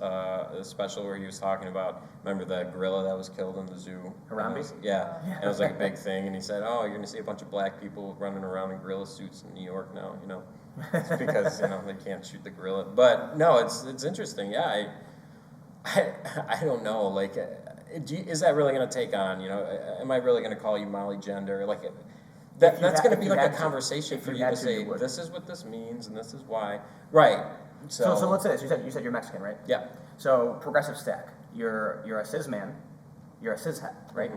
special where he was talking about, remember that gorilla that was killed in the zoo? Harambe? Yeah, and it was like a big thing, and he said, oh, you're going to see a bunch of black people running around in gorilla suits in New York now, It's because, they can't shoot the gorilla. But, no, it's interesting. Yeah, I don't know, like... is that really going to take on, am I really going to call you Molly gender? Like, that's going to be like a conversation for you to say, this is what this means and this is why. Right. So let's say this. You said you're Mexican, right? Yeah. So progressive stack. You're a cis man. You're a cis het, right?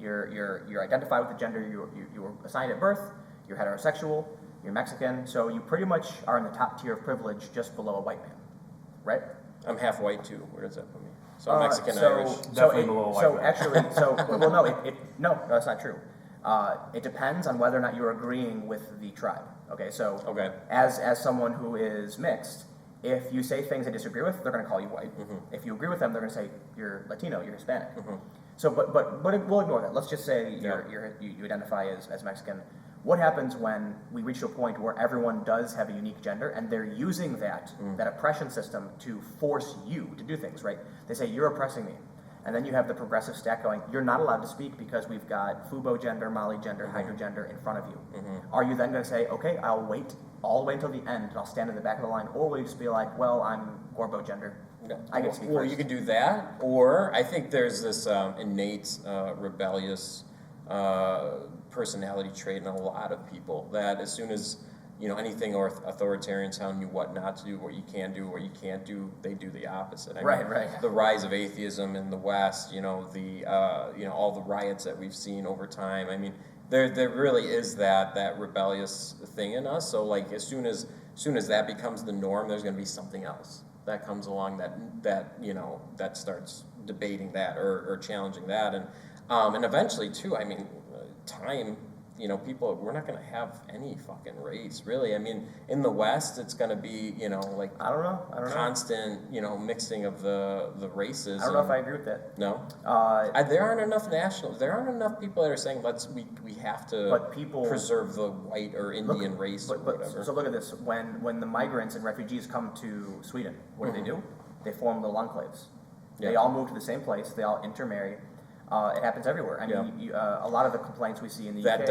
You're identified with the gender you were assigned at birth. You're heterosexual. You're Mexican. So you pretty much are in the top tier of privilege, just below a white man, right? I'm half white too. Where does that put me? So Mexican, Irish. Definitely below a white man. Actually, no, that's not true. It depends on whether or not you're agreeing with the tribe. Okay, so as someone who is mixed, if you say things they disagree with, they're going to call you white. If you agree with them, they're going to say you're Latino, you're Hispanic. So, but we'll ignore that. Let's just say you identify as Mexican. What happens when we reach to a point where everyone does have a unique gender and they're using that oppression system to force you to do things, right? They say, you're oppressing me. And then you have the progressive stack going, you're not allowed to speak because we've got Fubo gender, Molly gender, Hydro gender in front of you. Are you then going to say, okay, I'll wait all the way until the end and I'll stand in the back of the line? Or will you just be like, well, I'm Gorbo gender. I get to speak first. You could do that, or I think there's this innate rebellious personality trait in a lot of people that as soon as anything authoritarians telling you what not to do, what you can do, what you can't do, they do the opposite. I mean, the rise of atheism in the West, all the riots that we've seen over time. I mean, there really is that rebellious thing in us. So like as soon as that becomes the norm, there's going to be something else that comes along that starts debating that or challenging that, and eventually too. I mean, time. People, we're not going to have any fucking race, really. I mean, in the West, it's going to be, I don't know. Constant, mixing of the races. I don't know if I agree with that. No? There aren't enough people that are saying, we have to preserve the white or Indian race or whatever. So look at this. When the migrants and refugees come to Sweden, what do? They form little enclaves. Yeah. They all move to the same place. They all intermarry. It happens everywhere. I mean, a lot of the complaints we see in the UK...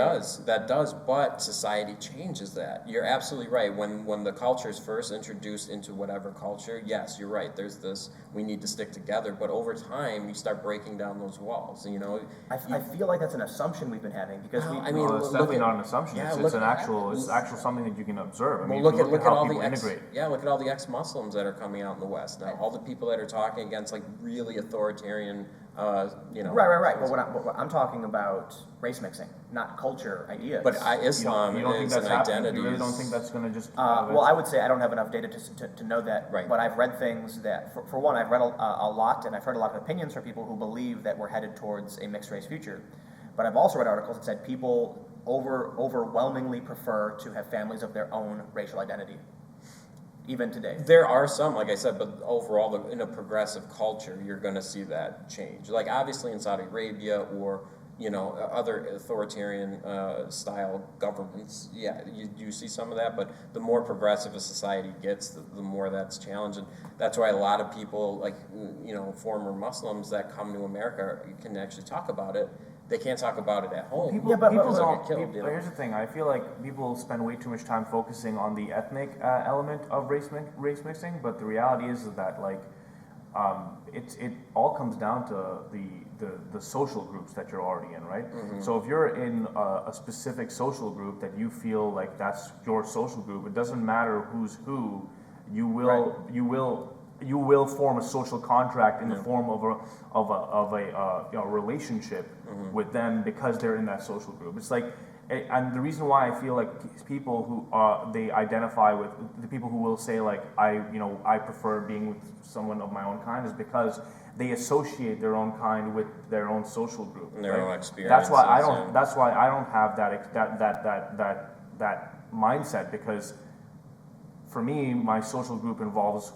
That does, but society changes that. You're absolutely right. When the culture is first introduced into whatever culture, yes, you're right. There's this, we need to stick together, but over time, you start breaking down those walls, I feel like that's an assumption we've been having, because it's definitely not an assumption. It's actual something that you can observe. I mean, look at how all people the integrate. look at all the ex-Muslims that are coming out in the West now. All the people that are talking against, like, really authoritarian... Right. But what I'm talking about race mixing, not culture ideas. But Islam you don't think is that's an identity. You really don't think that's going to just... well, I would say I don't have enough data to know that. Right. But I've read things that, for one, I've read a lot, and I've heard a lot of opinions from people who believe that we're headed towards a mixed race future. But I've also read articles that said people overwhelmingly prefer to have families of their own racial identity. Even today. There are some, like I said, but overall, in a progressive culture, you're going to see that change. Like, obviously in Saudi Arabia or, other authoritarian style governments. Yeah, you see some of that, but the more progressive a society gets, the more that's challenged. And that's why a lot of people, like, former Muslims that come to America can actually talk about it. They can't talk about it at home. People, Yeah, but- people but- don't. get killed, Here's the thing. I feel like people spend way too much time focusing on the ethnic element of race mixing, but the reality is that like it all comes down to the social groups that you're already in, right? So if you're in a specific social group that you feel like that's your social group, it doesn't matter who's who. You will form a social contract in the form of a relationship with them because they're in that social group. It's like, and the reason why I feel like people who they identify with the people who will say like I prefer being with someone of my own kind is because they associate their own kind with their own social group And their right? own experiences. That's why I don't. Yeah. That's why I don't have that mindset because for me, my social group involves.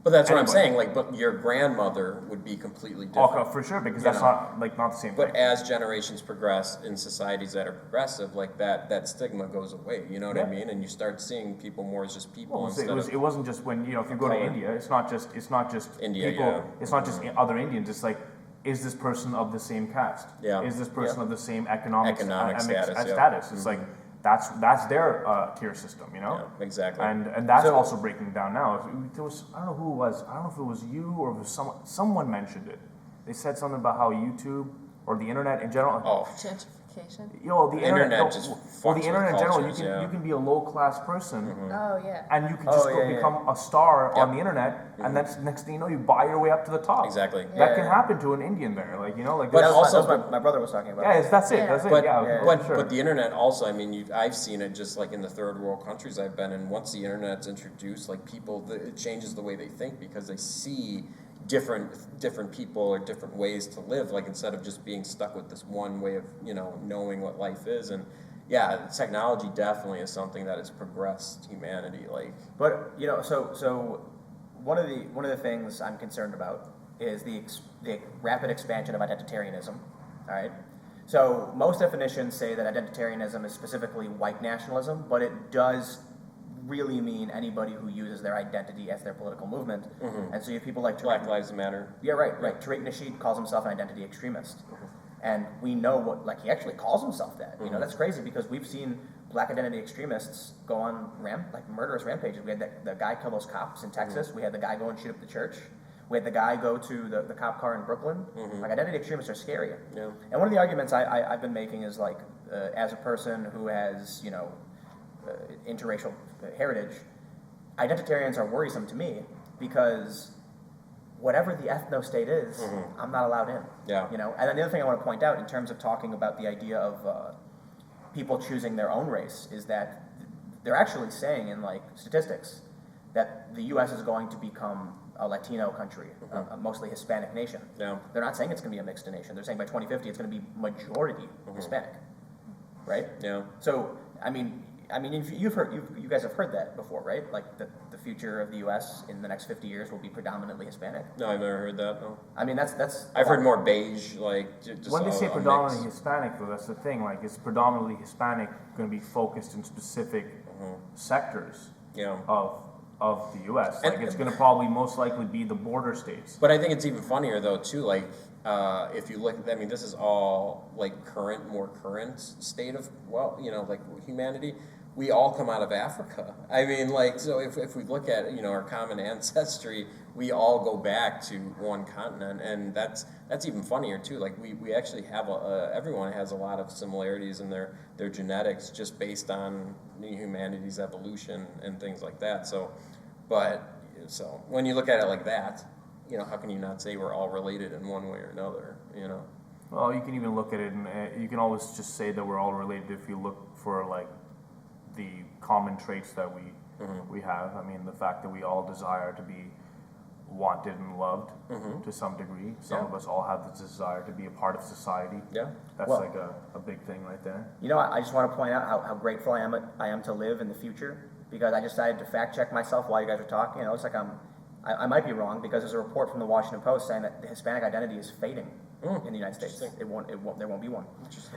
But that's what I'm Anybody. saying. Like, but your grandmother would be completely different. Oh, for sure, because You that's know. not the same But thing. as generations progress in societies that are progressive, like that stigma goes away. You know what I Yeah. mean? And you start seeing people more as just people Well, instead it wasn't just when if you go to color. India, it's not just India, people. yeah. It's not just other Indians. It's like, is this person of the same caste? Yeah. Is this person Yeah. of the same economic Economic status, yeah. status? It's like that's their tier system, Yeah, exactly. And that's So- also breaking down now. There was I don't know who it was. I don't know if it was you or if it was someone mentioned it. They said something about how YouTube or the internet in general. oh, Gentrification. The Internet internet just well, fucks the internet in with general, cultures, yeah. you can be a low class person. Oh yeah. And you can Oh, just yeah, go yeah. become a star on Yep. the internet, and that's next thing you know, you buy your way up to the top. exactly. That Yeah, can yeah. happen to an Indian there, like But there's- also- that's what my brother was talking about. yeah, that's it. Yeah. That's it. But yeah, but, for sure. but the internet also, I mean, I've seen it just like in the third world countries I've been in. Once the internet's introduced, like it changes the way they think because they see different people or different ways to live. Like instead of just being stuck with this one way of knowing what life is. And yeah, technology definitely is something that has progressed humanity. Like But so one of the things I'm concerned about is the rapid expansion of identitarianism. All right. So most definitions say that identitarianism is specifically white nationalism, but it does really mean anybody who uses their identity as their political movement. And so you have people like Black Lives Matter. Yeah, right. Tariq Nasheed calls himself an identity extremist. And we know he actually calls himself that. That's crazy because we've seen black identity extremists go on murderous rampages. We had the guy kill those cops in Texas. We had the guy go and shoot up the church. We had the guy go to the cop car in Brooklyn. Like identity extremists are scary. Yeah. And one of the arguments I've been making is as a person who has interracial heritage, identitarians are worrisome to me because whatever the ethno-state is, I'm not allowed in. Yeah. And then the other thing I want to point out in terms of talking about the idea of people choosing their own race is that they're actually saying in statistics that the U.S. is going to become a Latino country, a mostly Hispanic nation. Yeah. They're not saying it's going to be a mixed nation. They're saying by 2050 it's going to be majority Hispanic, right? Yeah. So I mean, if you guys have heard that before, right? Like the future of the U.S. in the next 50 years will be predominantly Hispanic. No, I've never heard that. No. I mean, that's. I've heard more beige, like just when they say a predominantly mix. Hispanic, though, that's the thing. Like, is predominantly Hispanic going to be focused in specific sectors Yeah. of the U.S.? And- Like, it's going to probably most likely be the border states. But I think it's even funnier though too. Like if you look, I mean, this is all like more current state of humanity. We all come out of Africa. I mean, so if we look at our common ancestry, we all go back to one continent, and that's even funnier too. Like we actually have everyone has a lot of similarities in their genetics just based on humanity's evolution and things like that. So when you look at it like that, how can you not say we're all related in one way or another? Well, you can even look at it, and you can always just say that we're all related if you look for the common traits that we have. I mean, the fact that we all desire to be wanted and loved to some degree. Some Yeah. of us all have the desire to be a part of society. Yeah. That's Well- a big thing right there. I just want to point out how grateful I am to live in the future because I decided to fact check myself while you guys were talking. It's like I'm I might be wrong because there's a report from the Washington Post saying that the Hispanic identity is fading in the United States. There won't be one.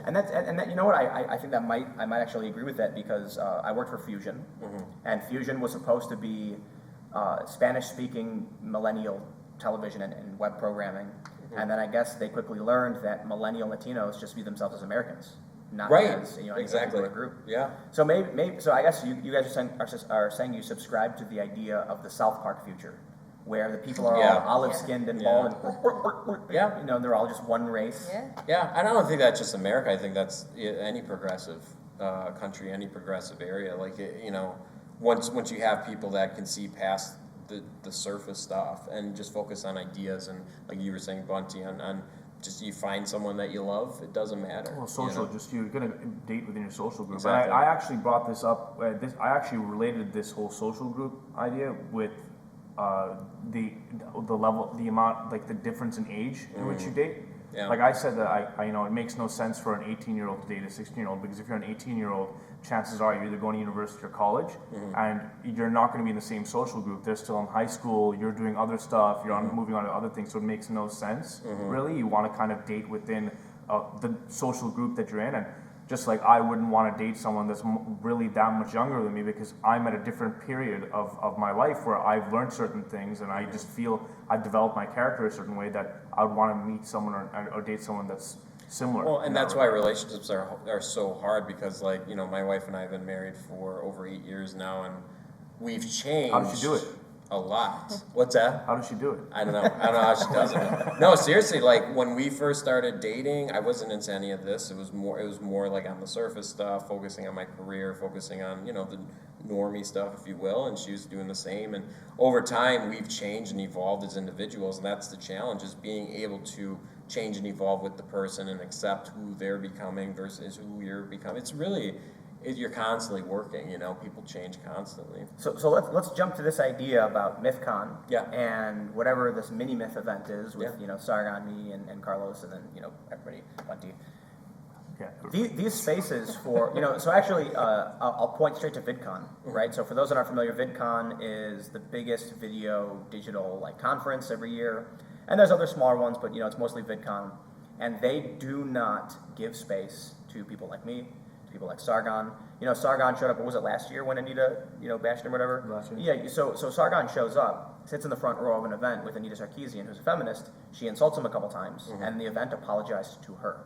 And that you know what, I think I might actually agree with that because I worked for Fusion, and Fusion was supposed to be Spanish-speaking millennial television and web programming, and then I guess they quickly learned that millennial Latinos just view themselves as Americans, not as exactly a group. Yeah. So maybe so I guess you guys are saying you subscribe to the idea of the South Park future, where the people are all olive-skinned and bald and they're all just one race. Yeah, and I don't think that's just America. I think that's any progressive country, any progressive area. Like, once you have people that can see past the surface stuff and just focus on ideas and, like you were saying, Bunty, on just you find someone that you love, it doesn't matter. Well, social, just you're gonna date within your social group. Exactly. I actually brought this up. I actually related this whole social group idea with the level, the amount, like the difference in age in which you date. Yeah. Like I said that it makes no sense for an 18-year-old to date a 16-year-old because if you're an 18-year-old, chances are you're either going to university or college, and you're not going to be in the same social group. They're still in high school. You're doing other stuff. You're moving on to other things, so it makes no sense. Really, you want to kind of date within the social group that you're in, and just like I wouldn't want to date someone that's really that much younger than me because I'm at a different period of my life where I've learned certain things and I just feel I've developed my character a certain way that I would want to meet someone or date someone that's similar. Well, and that's why relationships are so hard because, like, my wife and I have been married for over 8 years now, and we've changed. How does she do it? A lot. What's that? How does she do it? I don't know how she does it. No, seriously, like when we first started dating, I wasn't into any of this. It was more like on the surface stuff, focusing on my career, focusing on, the normie stuff, if you will, and she was doing the same. And over time, we've changed and evolved as individuals, and that's the challenge, is being able to change and evolve with the person and accept who they're becoming versus who you're becoming. It's really... you're constantly working, people change constantly. So let's jump to this idea about MythCon and whatever this mini myth event is with Sargon, me, and Carlos, and then everybody, Bunty. Yeah. These spaces for so actually I'll point straight to VidCon, right? So for those that aren't familiar, VidCon is the biggest video digital conference every year, and there's other smaller ones, but it's mostly VidCon, and they do not give space to people like me. People like Sargon. Sargon showed up, what was it, last year when Anita, bashed him or whatever? Last year. Yeah, so Sargon shows up, sits in the front row of an event with Anita Sarkeesian, who's a feminist. She insults him a couple times, and the event apologized to her.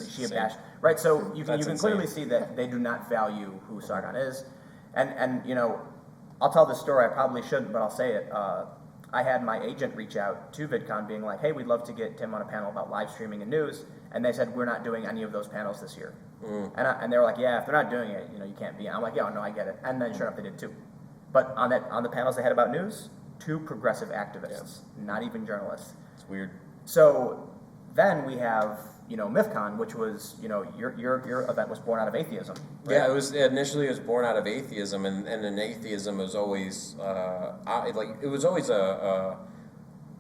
She had bashed. Right, so you can clearly see that they do not value who Sargon is. And I'll tell this story, I probably shouldn't, but I'll say it. I had my agent reach out to VidCon being like, hey, we'd love to get Tim on a panel about live streaming and news. And they said, we're not doing any of those panels this year. And they were like, yeah, if they're not doing it, you can't be. And I'm like, yeah, no, I get it. And then sure enough, they did too. But on the panels they had about news, 2 progressive activists, not even journalists. It's weird. So then we have, MythCon, which was, your event was born out of atheism. Right? Yeah, it was born out of atheism, and in atheism it was always a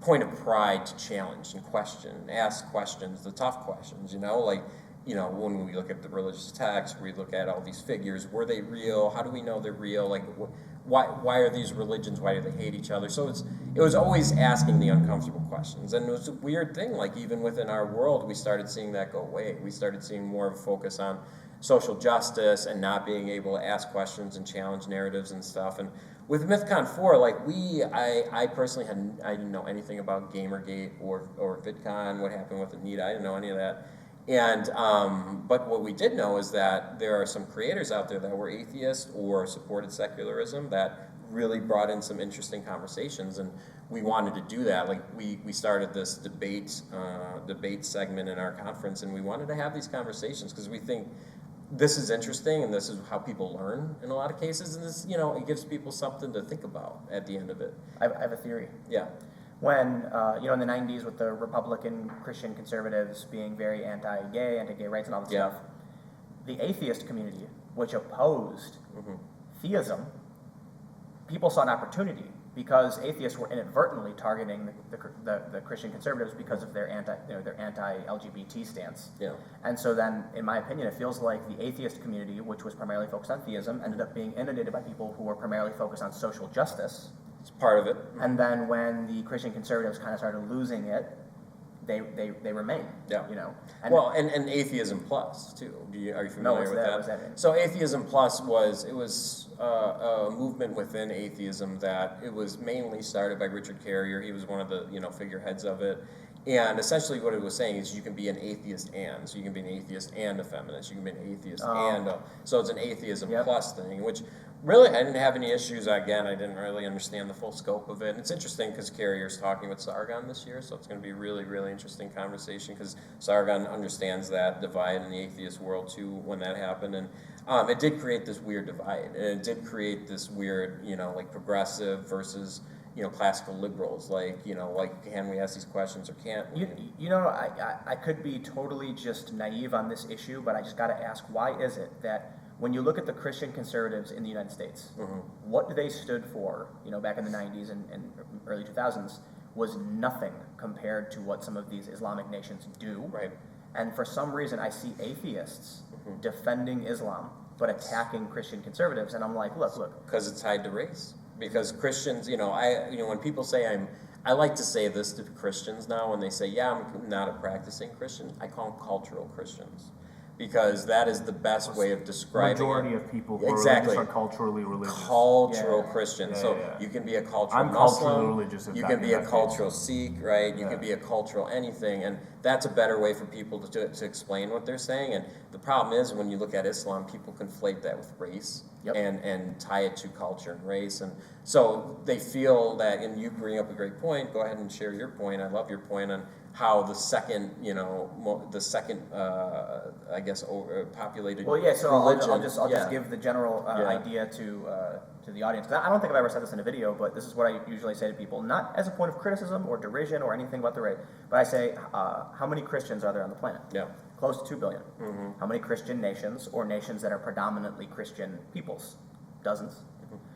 point of pride to challenge and question, ask questions, the tough questions, when we look at the religious texts, we look at all these figures, were they real? How do we know they're real? Like, why are these religions, why do they hate each other? So it was always asking the uncomfortable questions, and it was a weird thing, like even within our world, we started seeing that go away. We started seeing more of a focus on social justice and not being able to ask questions and challenge narratives and stuff. And with MythCon 4, I personally I didn't know anything about Gamergate or VidCon, what happened with Anita. I didn't know any of that. And but what we did know is that there are some creators out there that were atheists or supported secularism that really brought in some interesting conversations, and we wanted to do that. Like we started this debate segment in our conference, and we wanted to have these conversations because we think this is interesting, and this is how people learn in a lot of cases, and this, it gives people something to think about at the end of it. I have a theory. Yeah. When, in the 90s with the Republican Christian conservatives being very anti-gay, anti-gay rights and all this stuff, the atheist community, which opposed theism, people saw an opportunity because atheists were inadvertently targeting the Christian conservatives because of their anti-LGBT stance. Yeah. And so then, in my opinion, it feels like the atheist community, which was primarily focused on theism, ended up being inundated by people who were primarily focused on social justice. It's part of it. And then when the Christian conservatives kind of started losing it, they remain. Yeah. You know. And atheism plus too. Are you familiar what's with that? that? What's that mean? So atheism plus was a movement within atheism that it was mainly started by Richard Carrier. He was one of the figureheads of it. And essentially what it was saying is you can be an atheist and. So you can be an atheist and a feminist. You can be an atheist so it's an atheism plus thing, which really I didn't have any issues. Again, I didn't really understand the full scope of it. And it's interesting because Carrier's talking with Sargon this year, so it's going to be a really, really interesting conversation because Sargon understands that divide in the atheist world too when that happened. And it did create this weird divide. And it did create this weird, like progressive versus classical liberals, like can we ask these questions or can't we? I could be totally just naive on this issue, but I just got to ask, why is it that when you look at the Christian conservatives in the United States, what they stood for, back in the 90s and early 2000s, was nothing compared to what some of these Islamic nations do. Right. And for some reason, I see atheists defending Islam, but attacking Christian conservatives, and I'm like, look. Because it's tied to race. Because Christians, when people say I like to say this to Christians now when they say, yeah, I'm not a practicing Christian, I call them cultural Christians. Because that is the best way of describing Majority of people who are religious are culturally religious. Cultural Christians. You can be a cultural Muslim. Culturally religious. You can be a cultural Sikh, right? You can be a cultural anything. And that's a better way for people to explain what they're saying. And the problem is when you look at Islam, people conflate that with race and tie it to culture and race. And so they feel that, and you bring up a great point, go ahead and share your point. I love your point on how the second, populated religion. I'll just give the general idea to the audience. 'Cause I don't think I've ever said this in a video, but this is what I usually say to people, not as a point of criticism or derision or anything about the race, but I say, how many Christians are there on the planet? Yeah. Close to 2 billion. How many Christian nations or nations that are predominantly Christian peoples? Dozens.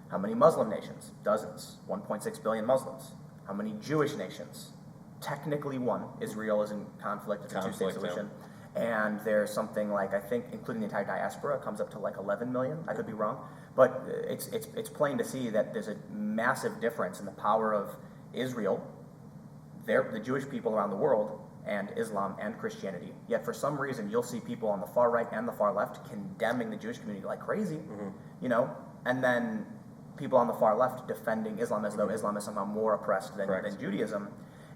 How many Muslim nations? Dozens. 1.6 billion Muslims. How many Jewish nations? Technically one. Israel is in conflict. It's a two-state solution. And there's something like, I think, including the entire diaspora, comes up to like 11 million. I could be wrong. But it's plain to see that there's a massive difference in the power of Israel, the Jewish people around the world, and Islam and Christianity. Yet for some reason, you'll see people on the far right and the far left condemning the Jewish community like crazy, and then people on the far left defending Islam as though Islam is somehow more oppressed than Judaism.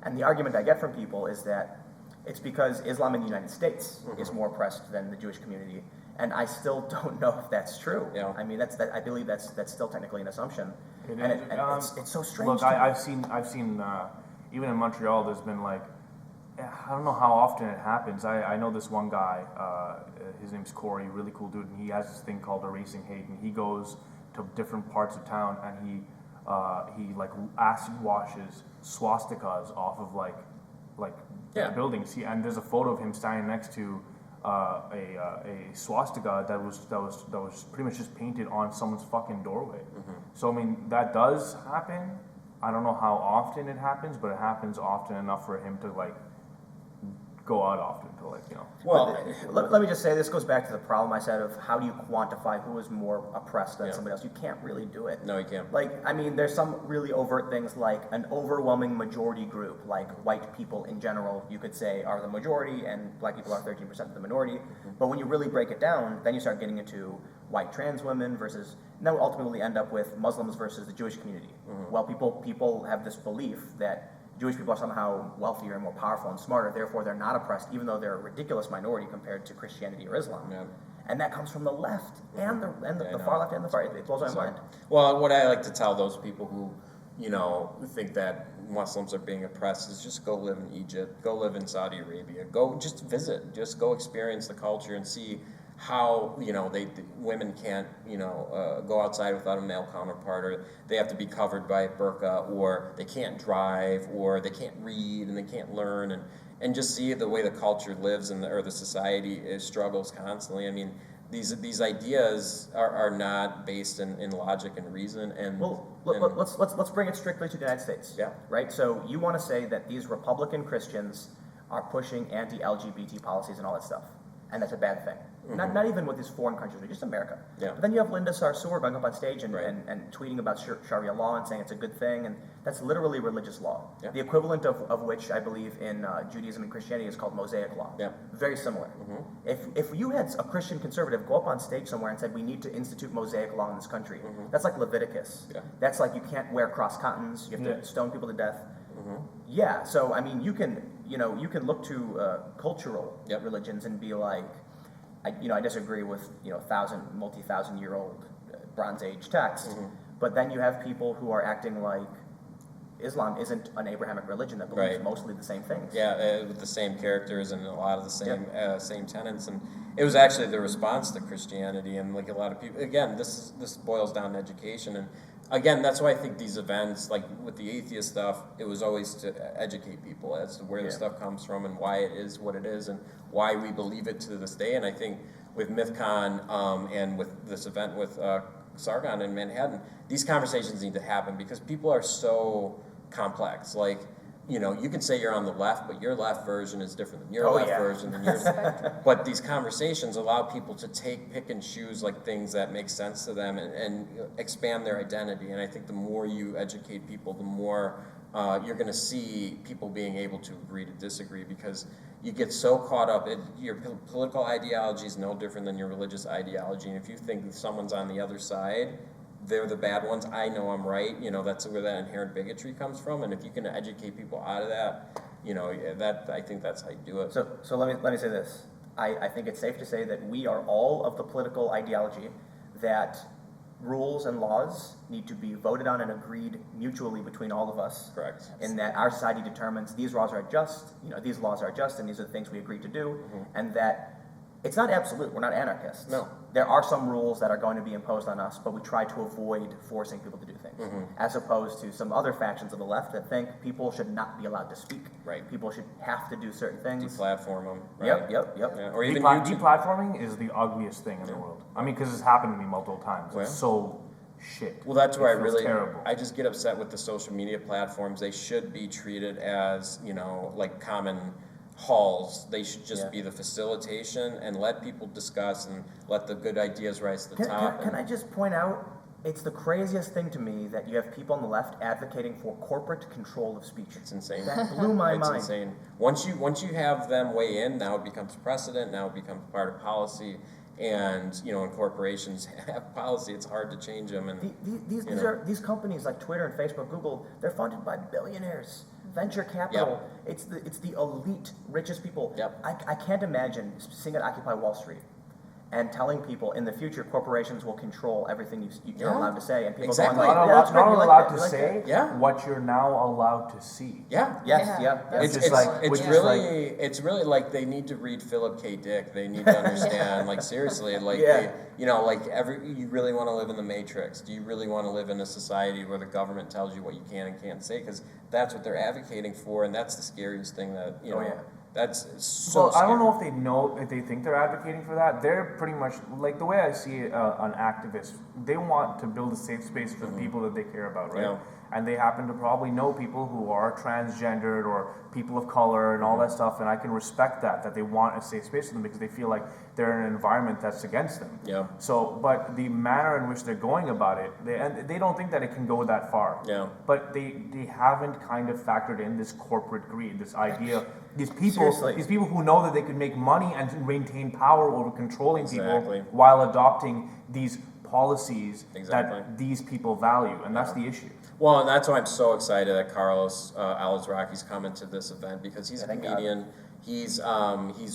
And the argument I get from people is that it's because Islam in the United States is more oppressed than the Jewish community, and I still don't know if that's true. Yeah. I mean, I believe that's still technically an assumption, it's so strange. Look, I've seen even in Montreal, there's been like, I don't know how often it happens. I know this one guy, his name's Corey, really cool dude, and he has this thing called Erasing Hate, and he goes to different parts of town and he like acid washes swastikas off of like buildings. And there's a photo of him standing next to a swastika that was pretty much just painted on someone's fucking doorway. So I mean that does happen. I don't know how often it happens, but it happens often enough for him to like go out often to like Well, let me just say, this goes back to the problem I said of how do you quantify who is more oppressed than somebody else. You can't really do it. No, you can't. Like, I mean, there's some really overt things like an overwhelming majority group, like white people in general, you could say are the majority and black people are 13% of the minority. But when you really break it down, then you start getting into white trans women versus, and then we ultimately end up with Muslims versus the Jewish community. Well, people have this belief that Jewish people are somehow wealthier and more powerful and smarter, therefore they're not oppressed, even though they're a ridiculous minority compared to Christianity or Islam. Yeah. And that comes from the left and the far left and the far right. It blows my mind. Well, what I like to tell those people who, think that Muslims are being oppressed is just go live in Egypt, go live in Saudi Arabia, go just visit, just go experience the culture and see how women can't go outside without a male counterpart, or they have to be covered by a burqa, or they can't drive, or they can't read and they can't learn, and just see the way the culture lives or the society struggles constantly. I mean, these ideas are not based in logic and reason. And let's bring it strictly to the United States. Yeah. Right. So you want to say that these Republican Christians are pushing anti-LGBT policies and all that stuff, and that's a bad thing. Not even with these foreign countries, but just America. Yeah. But then you have Linda Sarsour going up on stage and, Right. and tweeting about Sharia law and saying it's a good thing, and that's literally religious law. Yeah. The equivalent of which I believe in Judaism and Christianity is called Mosaic law. Yeah. Very similar. If you had a Christian conservative go up on stage somewhere and said we need to institute Mosaic law in this country, that's like Leviticus. Yeah. That's like you can't wear cross cottons, you have Yeah. to stone people to death. Yeah, so I mean, you can look to cultural Yep. religions and be like, I disagree with multi-thousand-year-old Bronze Age text, but then you have people who are acting like Islam isn't an Abrahamic religion that believes Right. mostly the same things. Yeah, with the same characters and a lot of the same tenets, and it was actually the response to Christianity, and like a lot of people. Again, this boils down to education, and again, that's why I think these events, like with the atheist stuff, it was always to educate people as to where the stuff comes from and why it is what it is, and why we believe it to this day. And I think with MythCon and with this event with Sargon in Manhattan, these conversations need to happen because people are so complex. Like, you can say you're on the left, but your left version is different than your left version than yours. But these conversations allow people to pick and choose like things that make sense to them and expand their identity. And I think the more you educate people, the more you're going to see people being able to agree to disagree, because you get so caught up in your political ideology is no different than your religious ideology. And if you think someone's on the other side, they're the bad ones, I know I'm right, that's where that inherent bigotry comes from. And if you can educate people out of that, I think that's how you do it. So let me say this. I think it's safe to say that we are all of the political ideology that rules and laws need to be voted on and agreed mutually between all of us. Correct. In that our society determines these laws are just, these laws are just, and these are the things we agree to do, and that it's not absolute. We're not anarchists. No. There are some rules that are going to be imposed on us, but we try to avoid forcing people to do things, as opposed to some other factions of the left that think people should not be allowed to speak. Right. People should have to do certain things. Deplatform them. Right? Yep. Yeah. Or even YouTube. Deplatforming is the ugliest thing in the world. I mean, because it's happened to me multiple times. Well, It's so shit. Well, that's where It feels terrible. I just get upset with the social media platforms. They should be treated as, like common halls. They should just be the facilitation and let people discuss and let the good ideas rise to the top. Can I just point out, it's the craziest thing to me that you have people on the left advocating for corporate control of speech. It's insane. That blew my mind. It's insane. Once you have them weigh in, now it becomes precedent. Now it becomes part of policy. And when corporations have policy, it's hard to change them. And These companies like Twitter and Facebook, Google, they're funded by billionaires, venture capital. It's the elite, richest people. Yep. I can't imagine seeing it Occupy Wall Street and telling people in the future corporations will control everything you're allowed to say, and people Exactly. going like, Not yeah, that's allowed, great, not we allowed like to that, we like say that. Yeah. what you're now allowed to see. Yeah. Yes, Yeah. yeah. It's really like they need to read Philip K. Dick. They need to understand, like seriously, like you really want to live in the Matrix. Do you really want to live in a society where the government tells you what you can and can't say? Because that's what they're advocating for, and that's the scariest thing that That's so. Well, I scary. don't know if they think they're advocating for that. They're pretty much like the way I see an activist. They want to build a safe space for the people that they care about, right? Yeah. And they happen to probably know people who are transgendered or people of color and all that stuff. And I can respect that they want a safe space for them because they feel like they're in an environment that's against them. Yeah. So, but the manner in which they're going about it, they don't think that it can go that far. Yeah. But they haven't kind of factored in this corporate greed, this idea. These Seriously. people who know that they can make money and maintain power over controlling Exactly. people while adopting these policies Exactly. that these people value, and that's the issue. Well, and that's why I'm so excited that Carlos Alazraqui's coming to this event because he's a Thank God. comedian. He's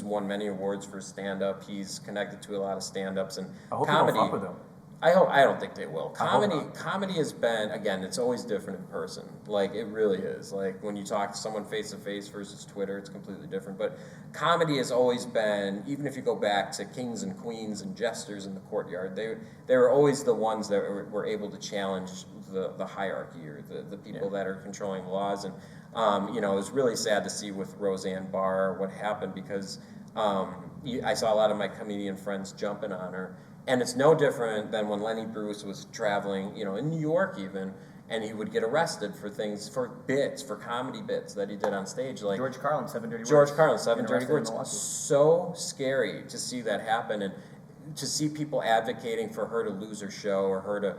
won many awards for stand-up. He's connected to a lot of stand-ups and I hope comedy. they don't fuck with them. I don't think they will. I hope Comedy has been, again, it's always different in person. Like, it really is. Like, when you talk to someone face-to-face versus Twitter, it's completely different. But comedy has always been, even if you go back to kings and queens and jesters in the courtyard, they were always the ones that were able to challenge the hierarchy or the people that are controlling laws. And, it was really sad to see with Roseanne Barr what happened because I saw a lot of my comedian friends jumping on her. And it's no different than when Lenny Bruce was traveling, in New York even, and he would get arrested for things, for comedy bits that he did on stage, like George Carlin, Seven Dirty Words. George Carlin, Seven Getting Dirty arrested in Words. Milwaukee. So scary to see that happen, and to see people advocating for her to lose her show, or her to,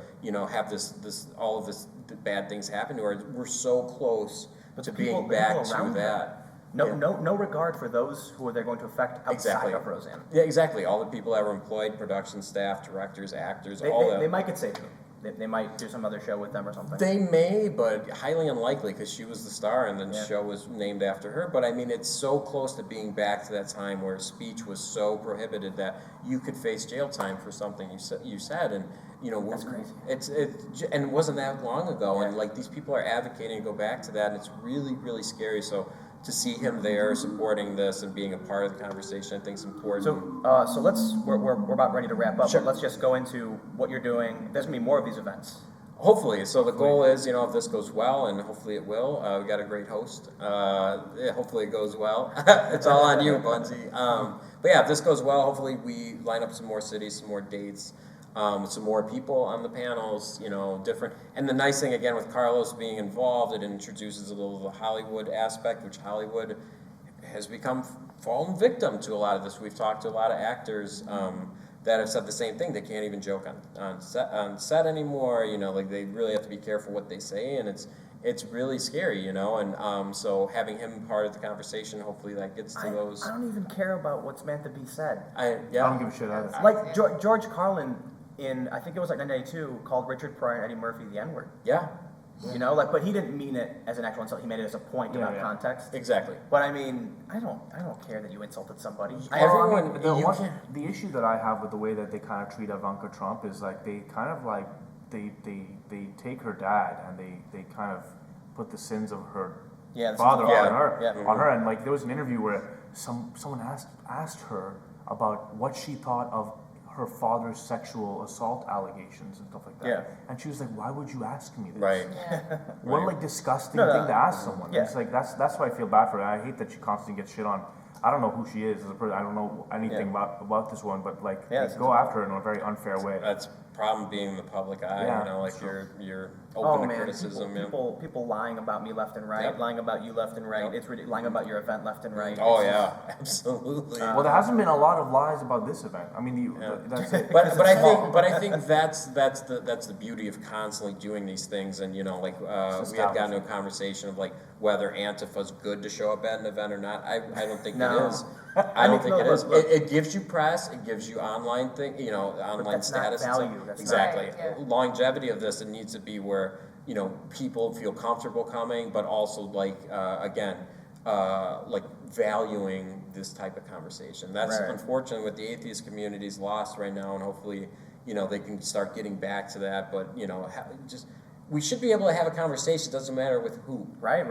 have this all of this bad things happen to her. We're so close But to the people- being the back people to around her. that. No, Yeah. no regard for those who they're going to affect outside Exactly. of Roseanne. Yeah, exactly. All the people that were employed, production staff, directors, actors, They, all they, that. they might get saved. They might do some other show with them or something. They may, but highly unlikely, because she was the star and the Yeah. show was named after her. But I mean, it's so close to being back to that time where speech was so prohibited that you could face jail time for something you said, and That's crazy. and it wasn't that long ago, Yeah. and like these people are advocating to go back to that, and it's really, really scary. So to see him there supporting this and being a part of the conversation, I think is important. So we're about ready to wrap up. Sure. But let's just go into what you're doing. There's gonna be more of these events. Hopefully. So the goal is, if this goes well, and hopefully it will, we got a great host. Hopefully it goes well. It's all on you, Bunty. But yeah, if this goes well, hopefully we line up some more cities, some more dates, some more people on the panels, different. And the nice thing, again, with Carlos being involved, it introduces a little of the Hollywood aspect, which Hollywood has become fallen victim to a lot of this. We've talked to a lot of actors that have said the same thing. They can't even joke on set anymore. Like they really have to be careful what they say, and it's really scary, And so having him part of the conversation, hopefully that gets to those. I don't even care about what's meant to be said. I don't give a shit either. Like George Carlin in, I think it was like 1992, called Richard Pryor and Eddie Murphy the N-word. Yeah, But he didn't mean it as an actual insult. He made it as a point about context. exactly. But I mean, I don't care that you insulted somebody. Everyone, The issue that I have with the way that they kind of treat Ivanka Trump is like they kind of like they take her dad and they kind of put the sins of her father on her, and like there was an interview where someone asked her about what she thought of her father's sexual assault allegations and stuff like that. Yeah. And she was like, "Why would you ask me this?" right. What a Right. like disgusting No, thing to ask someone. Yeah. It's like that's why I feel bad for her. I hate that she constantly gets shit on. I don't know who she is as a person. I don't know anything about this one, but like Yeah, they go after her in a very unfair way. That's problem being in the public eye. Yeah, Like true. you're Oh open to man, criticism. people lying about me left and right, Yep. lying about you left and right. Yep. It's ridiculous. Lying about your event left and right. Oh It's yeah, absolutely. Well, there hasn't been a lot of lies about this event. I mean, that's it. But I think that's the beauty of constantly doing these things, and we had gotten to a conversation of like whether Antifa's good to up at an event or not. I don't think No. it is. I don't think it is. Look. It gives you press. It gives you online online that's not status. and stuff. value. That's not- Exactly. Right, yeah. Longevity of this, it needs to be where people feel comfortable coming, but also like like valuing this type of conversation. That's Right. unfortunate with the atheist community's lost right now, and hopefully they can start getting back to that. But we should be able to have a conversation. Doesn't matter with who. Right.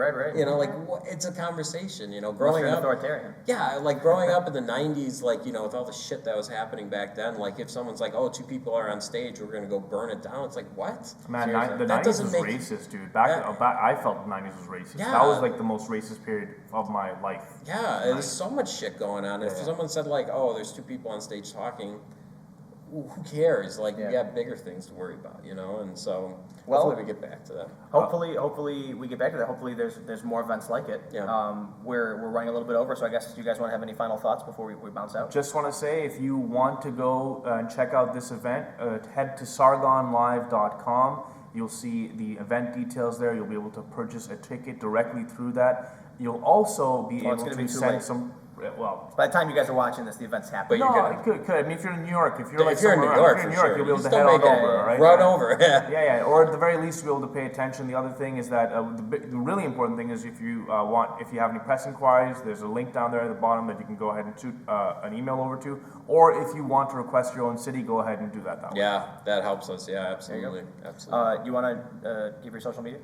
It's a conversation. Unless Growing you're an up. authoritarian. Yeah, like growing up in the '90s, with all the shit that was happening back then, like if someone's like, "Oh, two people are on stage, we're gonna go burn it down," it's like, what? Man, Seriously. the That 90s doesn't was make- racist, dude. Yeah. I felt the 90s was racist. Yeah. That was like the most racist period of my life. Yeah, there's so much shit going on. If Yeah. someone said like, "Oh, there's two people on stage talking," who cares? Like, we Yeah. got bigger things to worry about, And so Well- hopefully we get back to that. Hopefully we get back to that. Hopefully there's more events like it. Yeah. We're running a little bit over, so I guess you guys want to have any final thoughts before we bounce out? Just want to say, if you want to go and check out this event, head to sargonlive.com. You'll see the event details there. You'll be able to purchase a ticket directly through that. You'll also be Oh, it's able gonna to be too send late. some. Well, By the time you guys are watching this, the event's happening. But you no, can- it could. I mean, if you're in New York, if you're like If you're in somewhere New around- York, if you're in for New York, sure. you'll be able Just to head don't on make it over, right? run over. Yeah. Yeah, or at the very least, you'll be able to pay attention. The other thing is that the really important thing is if you have any press inquiries, there's a link down there at the bottom that you can go ahead and shoot an email over to, or if you want to request your own city, go ahead and do that way. Yeah, that helps us. Yeah, absolutely, absolutely. You want to give your social media?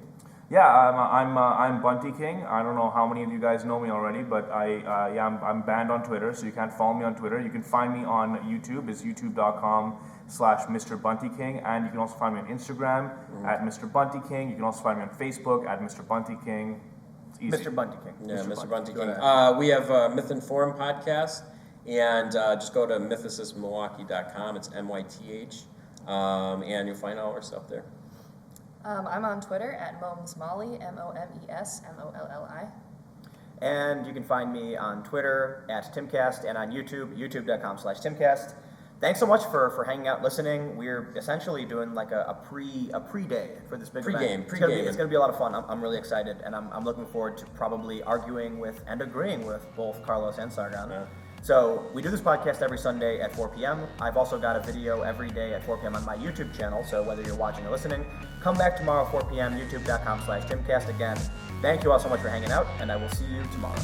Yeah, I'm Bunty King. I don't know how many of you guys know me already, but I'm banned on Twitter, so you can't follow me on Twitter. You can find me on YouTube. It's youtube.com/Mr. Bunty King, and you can also find me on Instagram at Mr. Bunty King. You can also find me on Facebook at Mr. Bunty King. It's easy. Mr. Bunty King. Yeah, Mr. Bunty Go King. ahead. We have a Myth Informed podcast, and just go to mythicistmilwaukee.com. It's MYTH, and you'll find all our stuff there. I'm on Twitter at Molli, MOMESMOLLI. And you can find me on Twitter at Timcast and on YouTube, youtube.com/Timcast. Thanks so much for hanging out and listening. We're essentially doing like a pre-day for this big event. It's gonna be a lot of fun. I'm really excited, and I'm looking forward to probably arguing with and agreeing with both Carlos and Sargon. Yeah. So we do this podcast every Sunday at 4 p.m. I've also got a video every day at 4 p.m. on my YouTube channel, so whether you're watching or listening, come back tomorrow at 4 p.m., youtube.com/Timcast again. Thank you all so much for hanging out, and I will see you tomorrow.